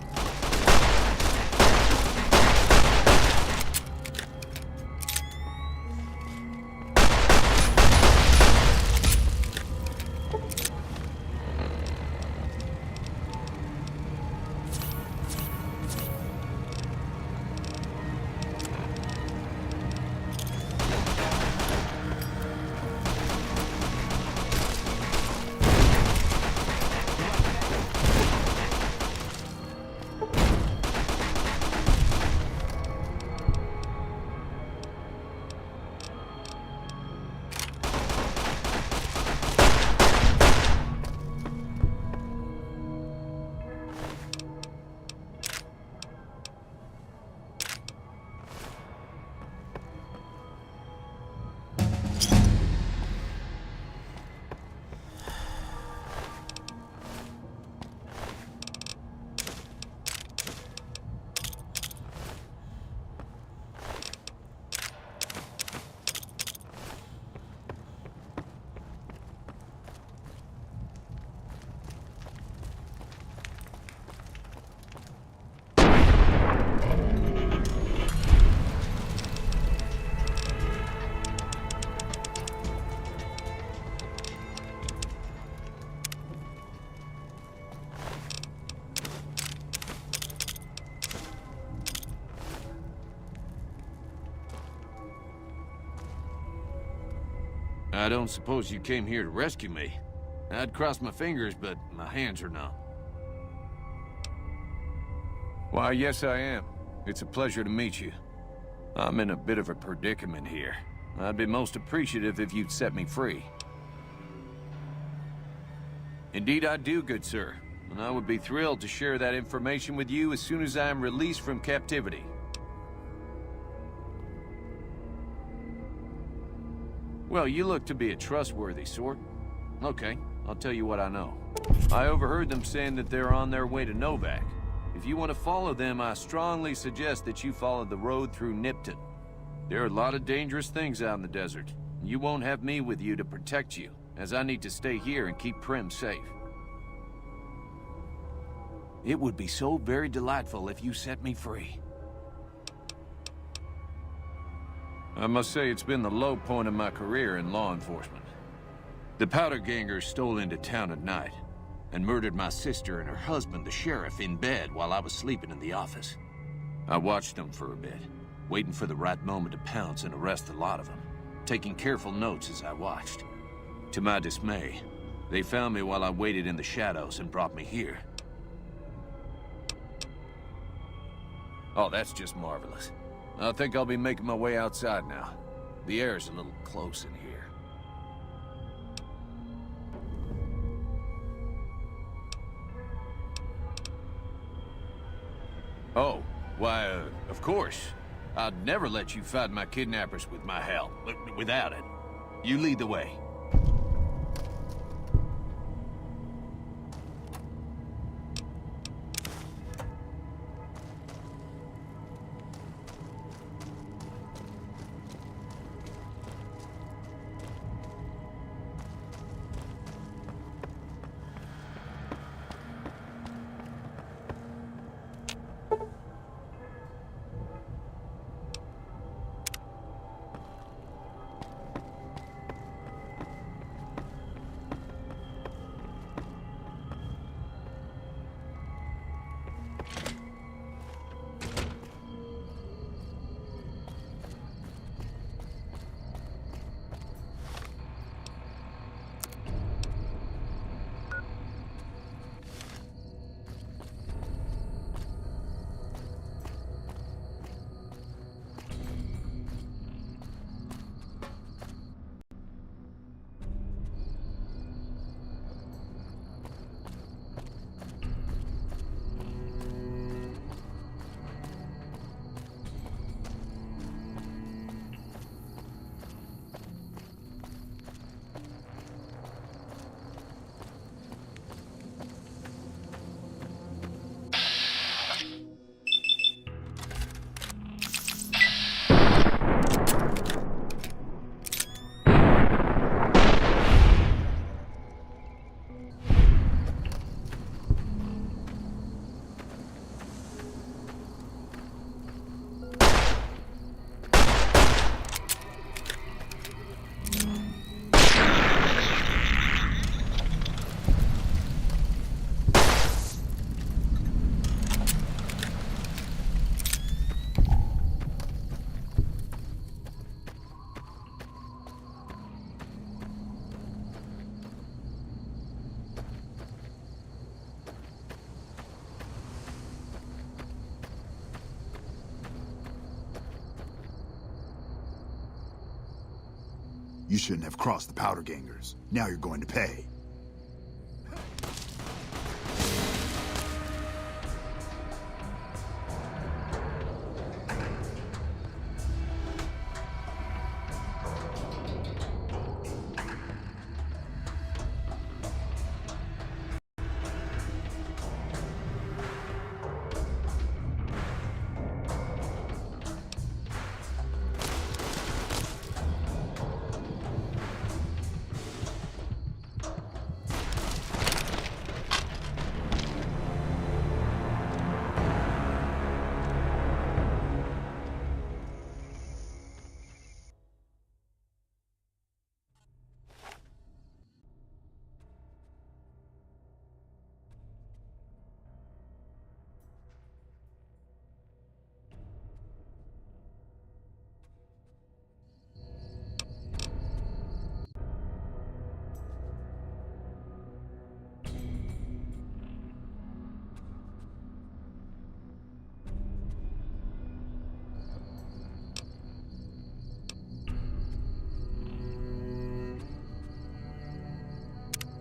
I don't suppose you came here to rescue me. I'd cross my fingers, but my hands are numb. Why, yes I am. It's a pleasure to meet you. I'm in a bit of a predicament here. I'd be most appreciative if you'd set me free. Indeed I do, good sir. And I would be thrilled to share that information with you as soon as I am released from captivity. Well, you look to be a trustworthy sort. Okay, I'll tell you what I know. I overheard them saying that they're on their way to Novak. If you want to follow them, I strongly suggest that you follow the road through Nipton. There are a lot of dangerous things out in the desert. You won't have me with you to protect you, as I need to stay here and keep Prim safe. It would be so very delightful if you set me free. I must say it's been the low point of my career in law enforcement. The powder gangers stole into town at night and murdered my sister and her husband, the sheriff, in bed while I was sleeping in the office. I watched them for a bit, waiting for the right moment to pounce and arrest the lot of them, taking careful notes as I watched. To my dismay, they found me while I waited in the shadows and brought me here. Oh, that's just marvelous. I think I'll be making my way outside now. The air's a little close in here. Oh, why, of course. I'd never let you fight my kidnappers with my help, without it. You lead the way. You shouldn't have crossed the powder gangers. Now you're going to pay.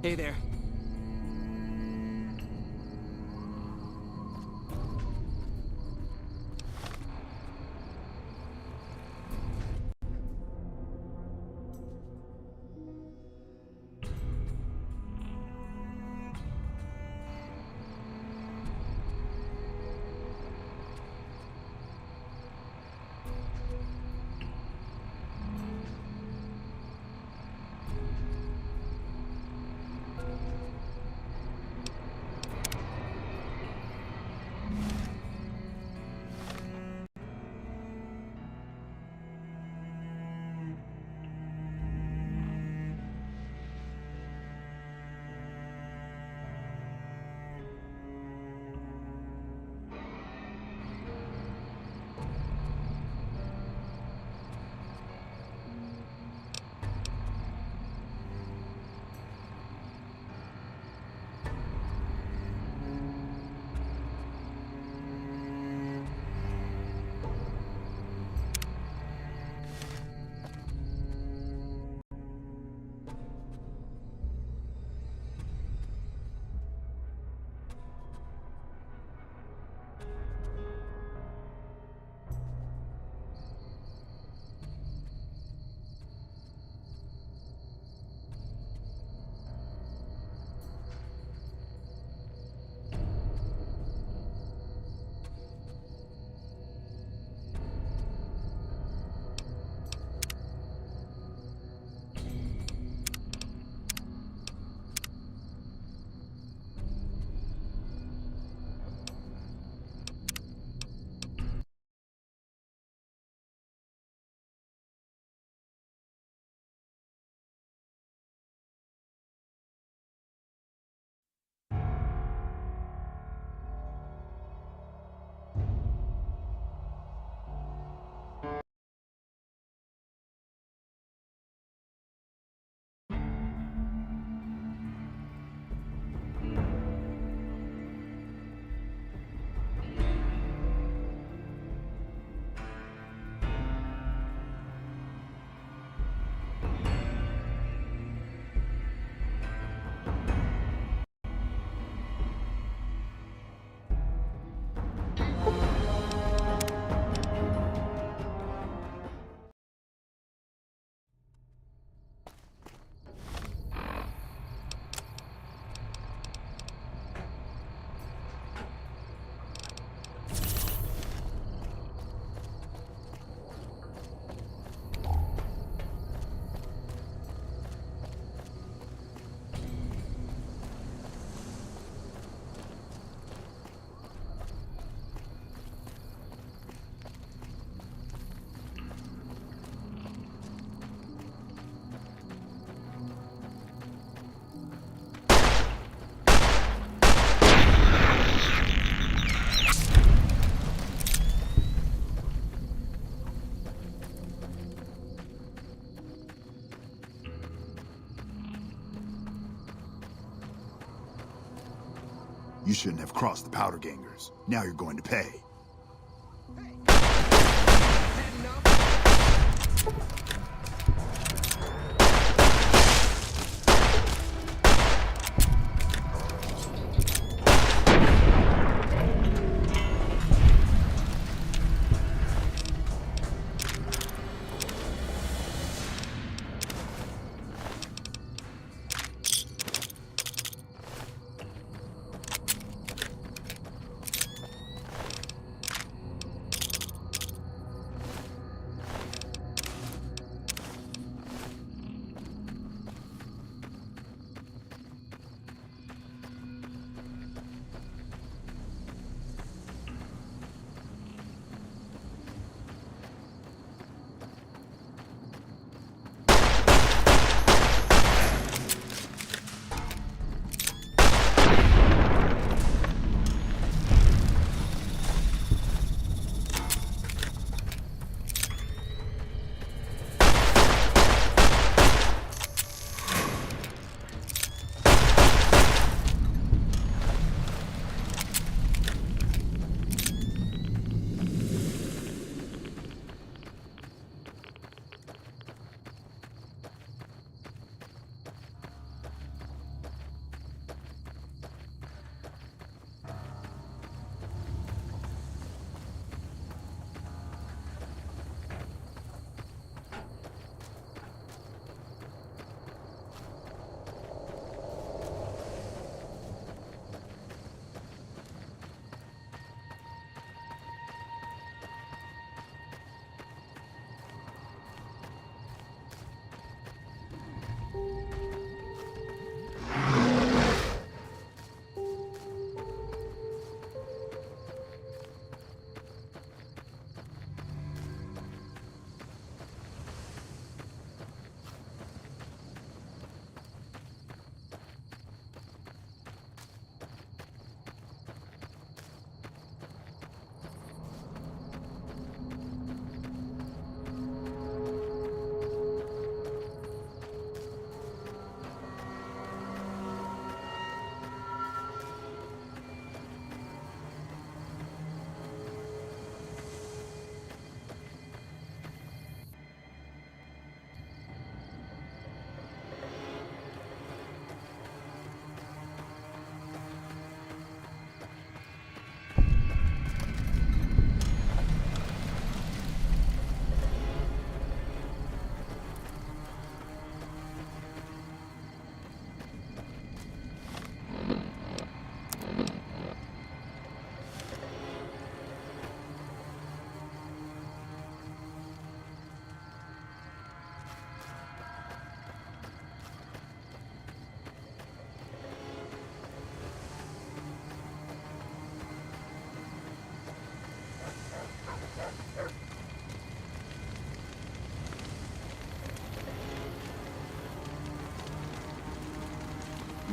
Hey there. You shouldn't have crossed the powder gangers. Now you're going to pay.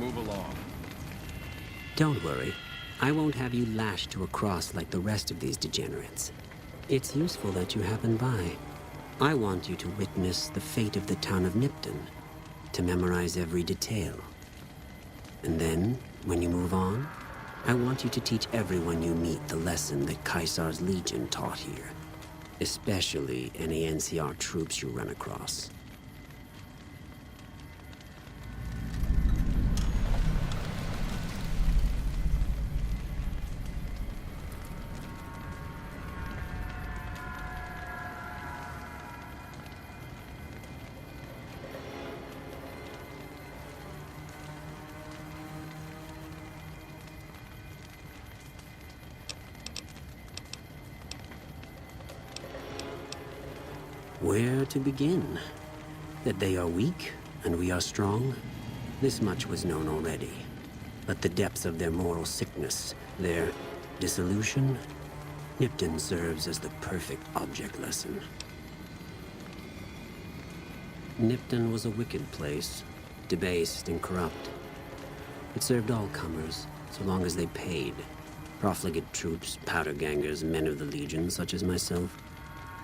Move along. Don't worry. I won't have you lashed to a cross like the rest of these degenerates. It's useful that you happen by. I want you to witness the fate of the town of Nipton, to memorize every detail. And then, when you move on, I want you to teach everyone you meet the lesson that Caesar's Legion taught here, especially any NCR troops you run across. Where to begin? That they are weak and we are strong? This much was known already. But the depths of their moral sickness, their dissolution, Nipton serves as the perfect object lesson. Nipton was a wicked place, debased and corrupt. It served all comers, so long as they paid. Profligate troops, powder gangers, men of the Legion, such as myself.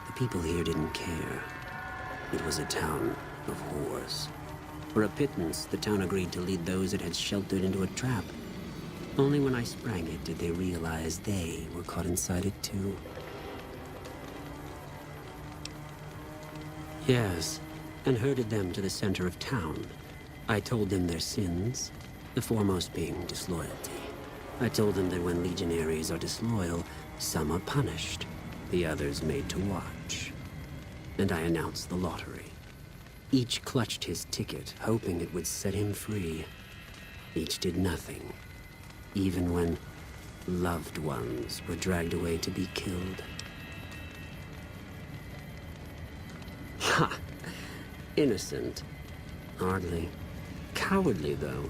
The people here didn't care. It was a town of whores. For a pittance, the town agreed to lead those it had sheltered into a trap. Only when I sprang it did they realize they were caught inside it too. Yes, and herded them to the center of town. I told them their sins, the foremost being disloyalty. I told them that when legionaries are disloyal, some are punished, the others made to watch. And I announced the lottery. Each clutched his ticket, hoping it would set him free. Each did nothing, even when loved ones were dragged away to be killed. Ha! Innocent. Hardly. Cowardly, though.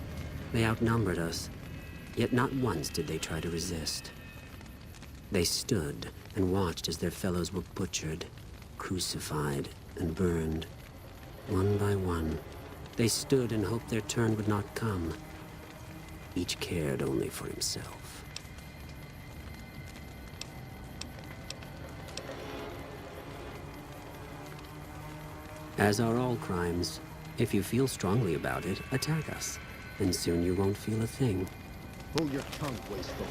They outnumbered us, yet not once did they try to resist. They stood and watched as their fellows were butchered, crucified, and burned. One by one, they stood and hoped their turn would not come. Each cared only for himself. As are all crimes, if you feel strongly about it, attack us, and soon you won't feel a thing. Hold your tongue, wastrel.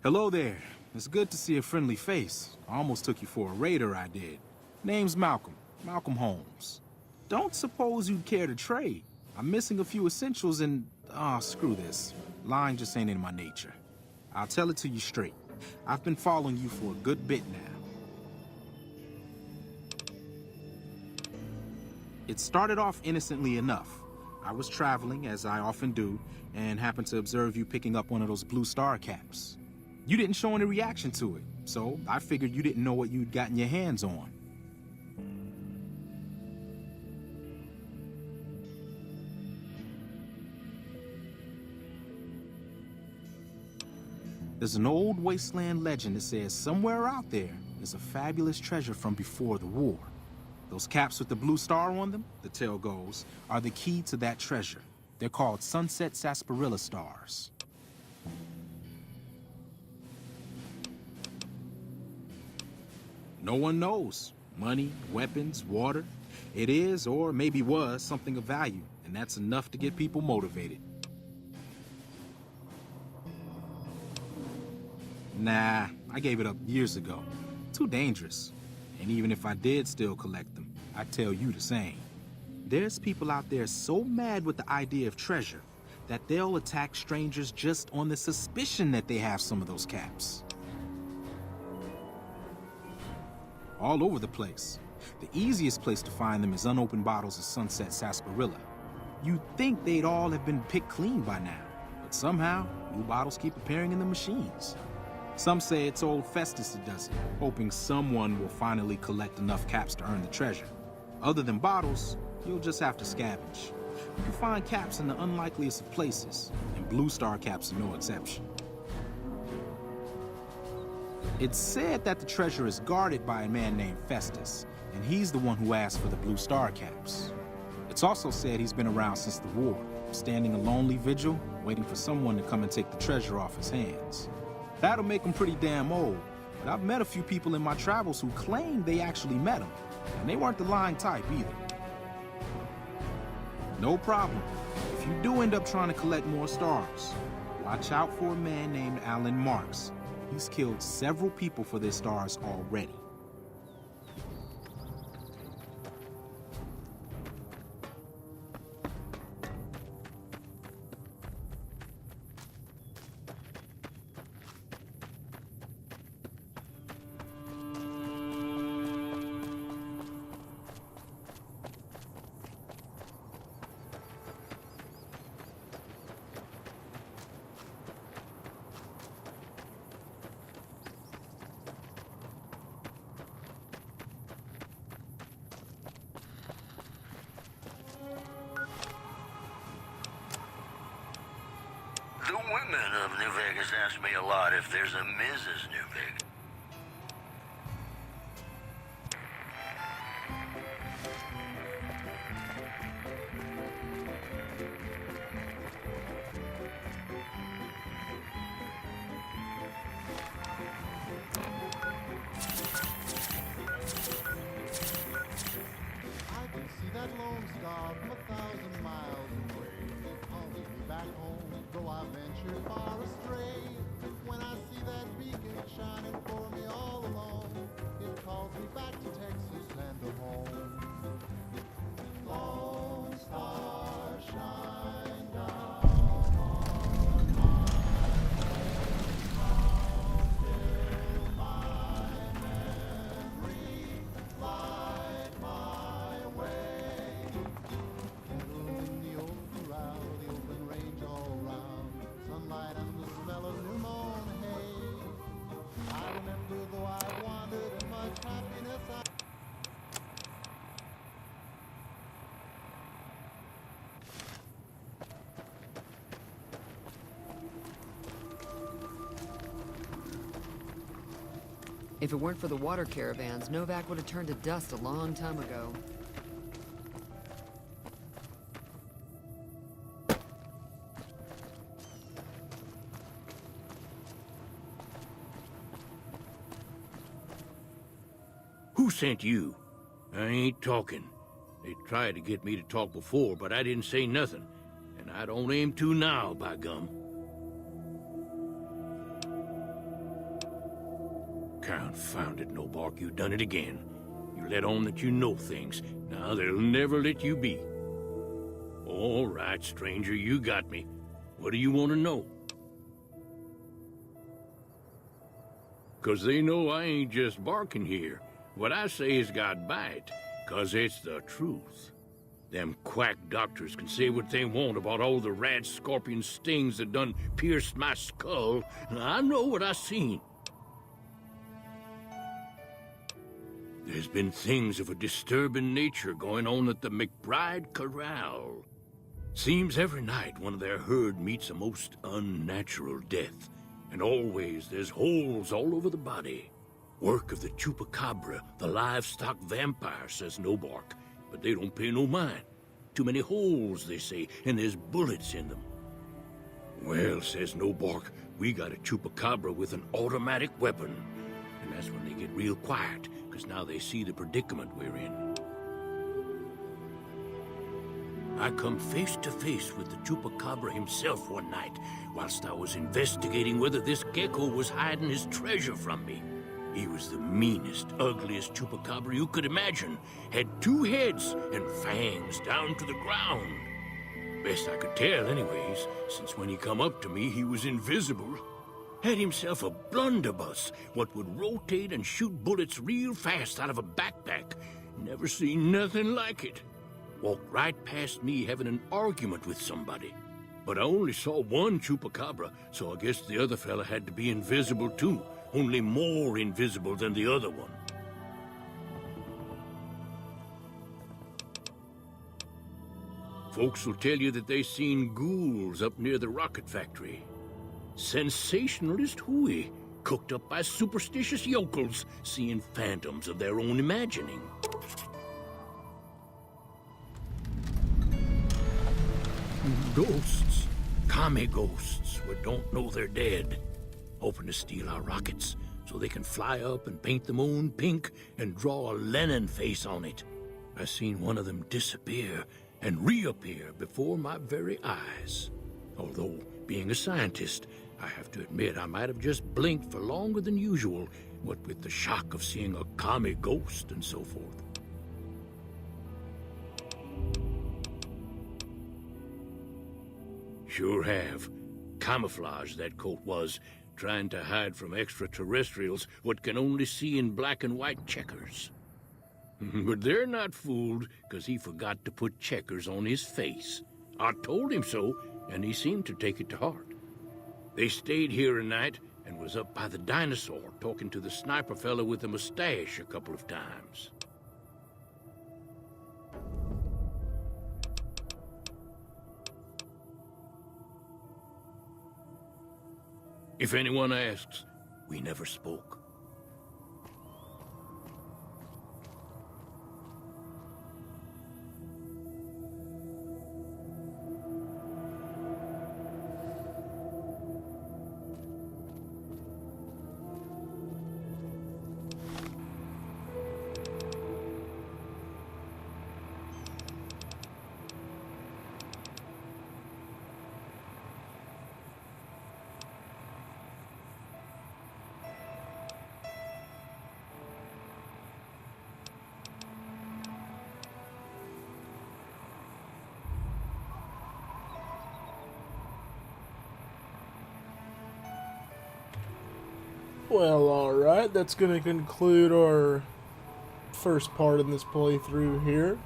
Hello there. It's good to see a friendly face. I almost took you for a raider, I did. Name's Malcolm. Malcolm Holmes. Don't suppose you'd care to trade. I'm missing a few essentials and... screw this. Lying just ain't in my nature. I'll tell it to you straight. I've been following you for a good bit now. It started off innocently enough. I was traveling, as I often do, and happened to observe you picking up one of those blue star caps. You didn't show any reaction to it, so I figured you didn't know what you'd gotten your hands on. There's an old wasteland legend that says somewhere out there is a fabulous treasure from before the war. Those caps with the blue star on them, the tale goes, are the key to that treasure. They're called sunset sarsaparilla stars. No one knows. Money, weapons, water. It is, or maybe was, something of value, and that's enough to get people motivated. Nah, I gave it up years ago. Too dangerous. And even if I did still collect them, I'd tell you the same. There's people out there so mad with the idea of treasure that they'll attack strangers just on the suspicion that they have some of those caps. All over the place. The easiest place to find them is unopened bottles of sunset sarsaparilla. You'd think they'd all have been picked clean by now, but somehow, new bottles keep appearing in the machines. Some say it's old Festus that does it, hoping someone will finally collect enough caps to earn the treasure. Other than bottles, you'll just have to scavenge. You can find caps in the unlikeliest of places, and blue star caps are no exception. It's said that the treasure is guarded by a man named Festus, and he's the one who asked for the blue star caps. It's also said he's been around since the war, standing a lonely vigil, waiting for someone to come and take the treasure off his hands. That'll make him pretty damn old, but I've met a few people in my travels who claim they actually met him, and they weren't the lying type either. No problem. If you do end up trying to collect more stars, watch out for a man named Alan Marks. He's killed several people for their stars already. The women of New Vegas ask me a lot if there's a Mrs. New Vegas. I can see that lone star from 1,000 miles away. It calls me back home, though I venture far astray. When I see that beacon shining for me all alone, it calls me back to Texas, land of home. Lone star, shine down on my heart, fill my memory, light my way. Candles in the old corral, the open range all round, sunlight and the smell of new mown hay. I remember though I wandered and much happiness I... If it weren't for the water caravans, Novak would have turned to dust a long time ago. Who sent you? I ain't talking. They tried to get me to talk before, but I didn't say nothing. And I don't aim to now, by gum. Confounded Nobark, you done it again. You let on that you know things. Now they'll never let you be. All right, stranger, you got me. What do you want to know? 'Cause they know I ain't just barking here. What I say has got bite, 'cause it's the truth. Them quack doctors can say what they want about all the rad scorpion stings that done pierced my skull. I know what I seen. There's been things of a disturbing nature going on at the McBride Corral. Seems every night one of their herd meets a most unnatural death, and always there's holes all over the body. Work of the chupacabra, the livestock vampire, says Nobark, but they don't pay no mind. Too many holes, they say, and there's bullets in them. Well, says Nobark, we got a chupacabra with an automatic weapon. And that's when they get real quiet, because now they see the predicament we're in. I come face to face with the chupacabra himself one night, whilst I was investigating whether this gecko was hiding his treasure from me. He was the meanest, ugliest chupacabra you could imagine. Had 2 heads and fangs down to the ground. Best I could tell anyways, since when he come up to me, he was invisible. Had himself a blunderbuss, what would rotate and shoot bullets real fast out of a backpack. Never seen nothing like it. Walked right past me having an argument with somebody. But I only saw one chupacabra, so I guess the other fella had to be invisible too. Only more invisible than the other one. Folks will tell you that they seen ghouls up near the rocket factory. Sensationalist hooey, cooked up by superstitious yokels, seeing phantoms of their own imagining. Ghosts. Kami ghosts who don't know they're dead. Hoping to steal our rockets so they can fly up and paint the moon pink and draw a Lenin face on it. I seen one of them disappear and reappear before my very eyes. Although, being a scientist, I have to admit I might have just blinked for longer than usual, what with the shock of seeing a Kami ghost and so forth. Sure have. Camouflage, that coat was, trying to hide from extraterrestrials what can only see in black and white checkers. But they're not fooled, because he forgot to put checkers on his face. I told him so, and he seemed to take it to heart. They stayed here a night and was up by the dinosaur talking to the sniper fella with the mustache a couple of times. If anyone asks, we never spoke. Well, alright, that's going to conclude our first part in this playthrough here.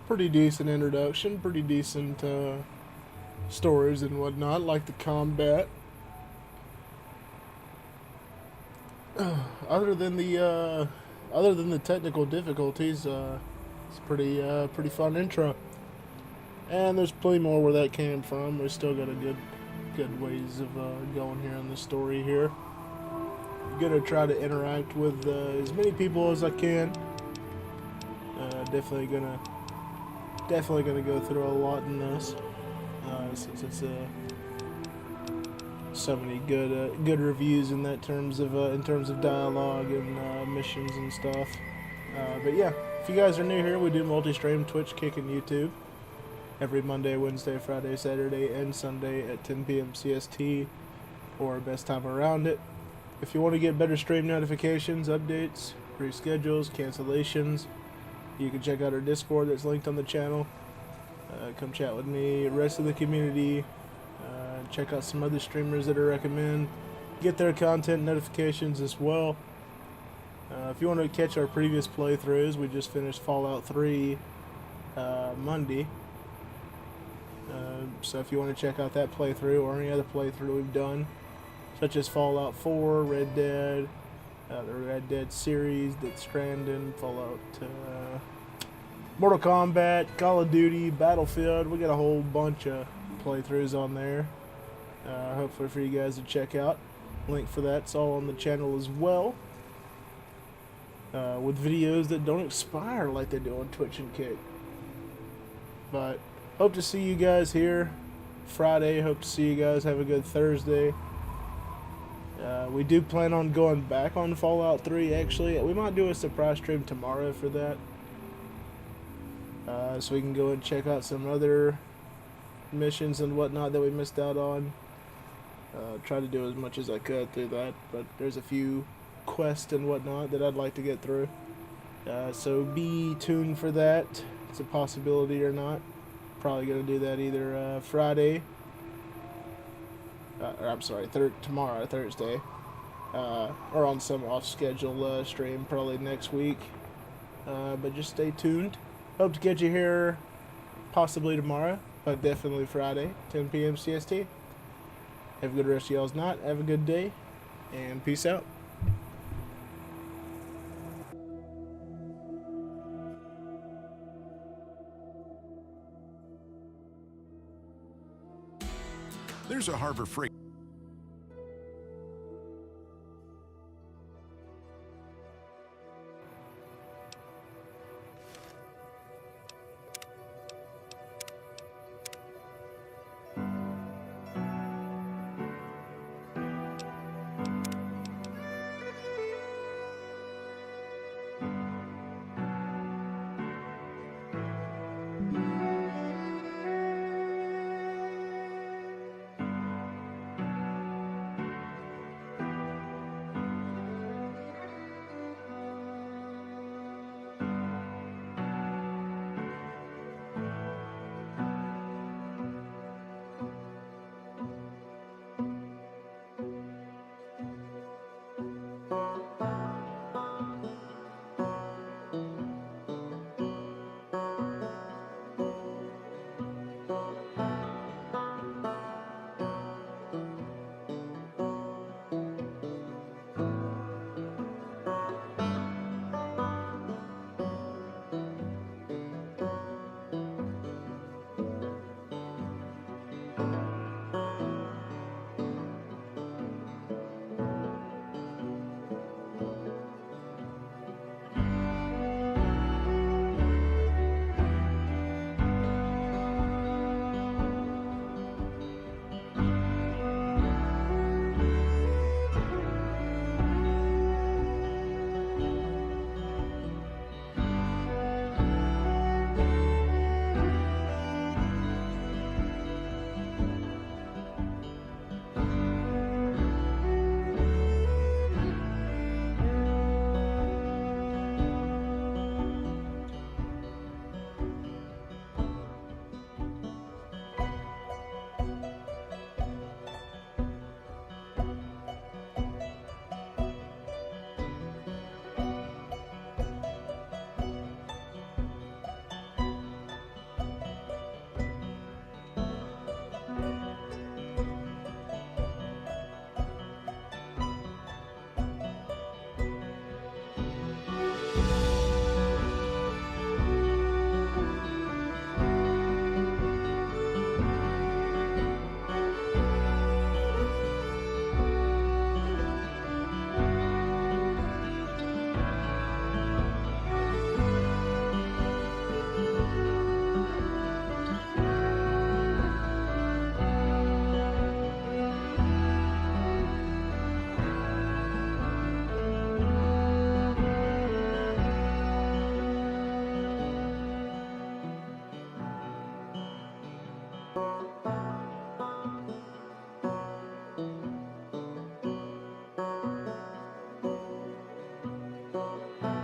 Pretty decent introduction, pretty decent stories and whatnot, like the combat. Other than the technical difficulties, it's pretty fun intro. And there's plenty more where that came from. We still got a good ways of going here in the story here. I'm gonna try to interact with as many people as I can. Definitely gonna go through a lot in this, since it's so many good reviews in terms of dialogue and missions and stuff. But yeah, if you guys are new here, we do multi-stream Twitch, Kick, and YouTube. Every Monday, Wednesday, Friday, Saturday, and Sunday at 10 p.m. CST, or best time around it. If you want to get better stream notifications, updates, reschedules, cancellations, you can check out our Discord that's linked on the channel. Come chat with me, rest of the community, check out some other streamers that I recommend. Get their content notifications as well. If you want to catch our previous playthroughs, we just finished Fallout 3 Monday. So if you want to check out that playthrough or any other playthrough we've done, such as Fallout 4, Red Dead, the Red Dead series, Death Stranding, Fallout, Mortal Kombat, Call of Duty, Battlefield, we got a whole bunch of playthroughs on there. Hopefully for you guys to check out. Link for that's all on the channel as well. With videos that don't expire like they do on Twitch and Kick. But hope to see you guys here Friday. Hope to see you guys. Have a good Thursday. We do plan on going back on Fallout 3 actually. We might do a surprise stream tomorrow for that. So we can go and check out some other missions and whatnot that we missed out on. Try to do as much as I could through that, but there's a few quests and whatnot that I'd like to get through. So be tuned for that. It's a possibility or not. Probably gonna do that either Friday. Or I'm sorry, tomorrow, Thursday. Or on some off-schedule stream, probably next week. But just stay tuned. Hope to get you here possibly tomorrow, but definitely Friday, 10 p.m. CST. Have a good rest of y'all's night. Have a good day, and peace out. There's a Harbor Freight. love.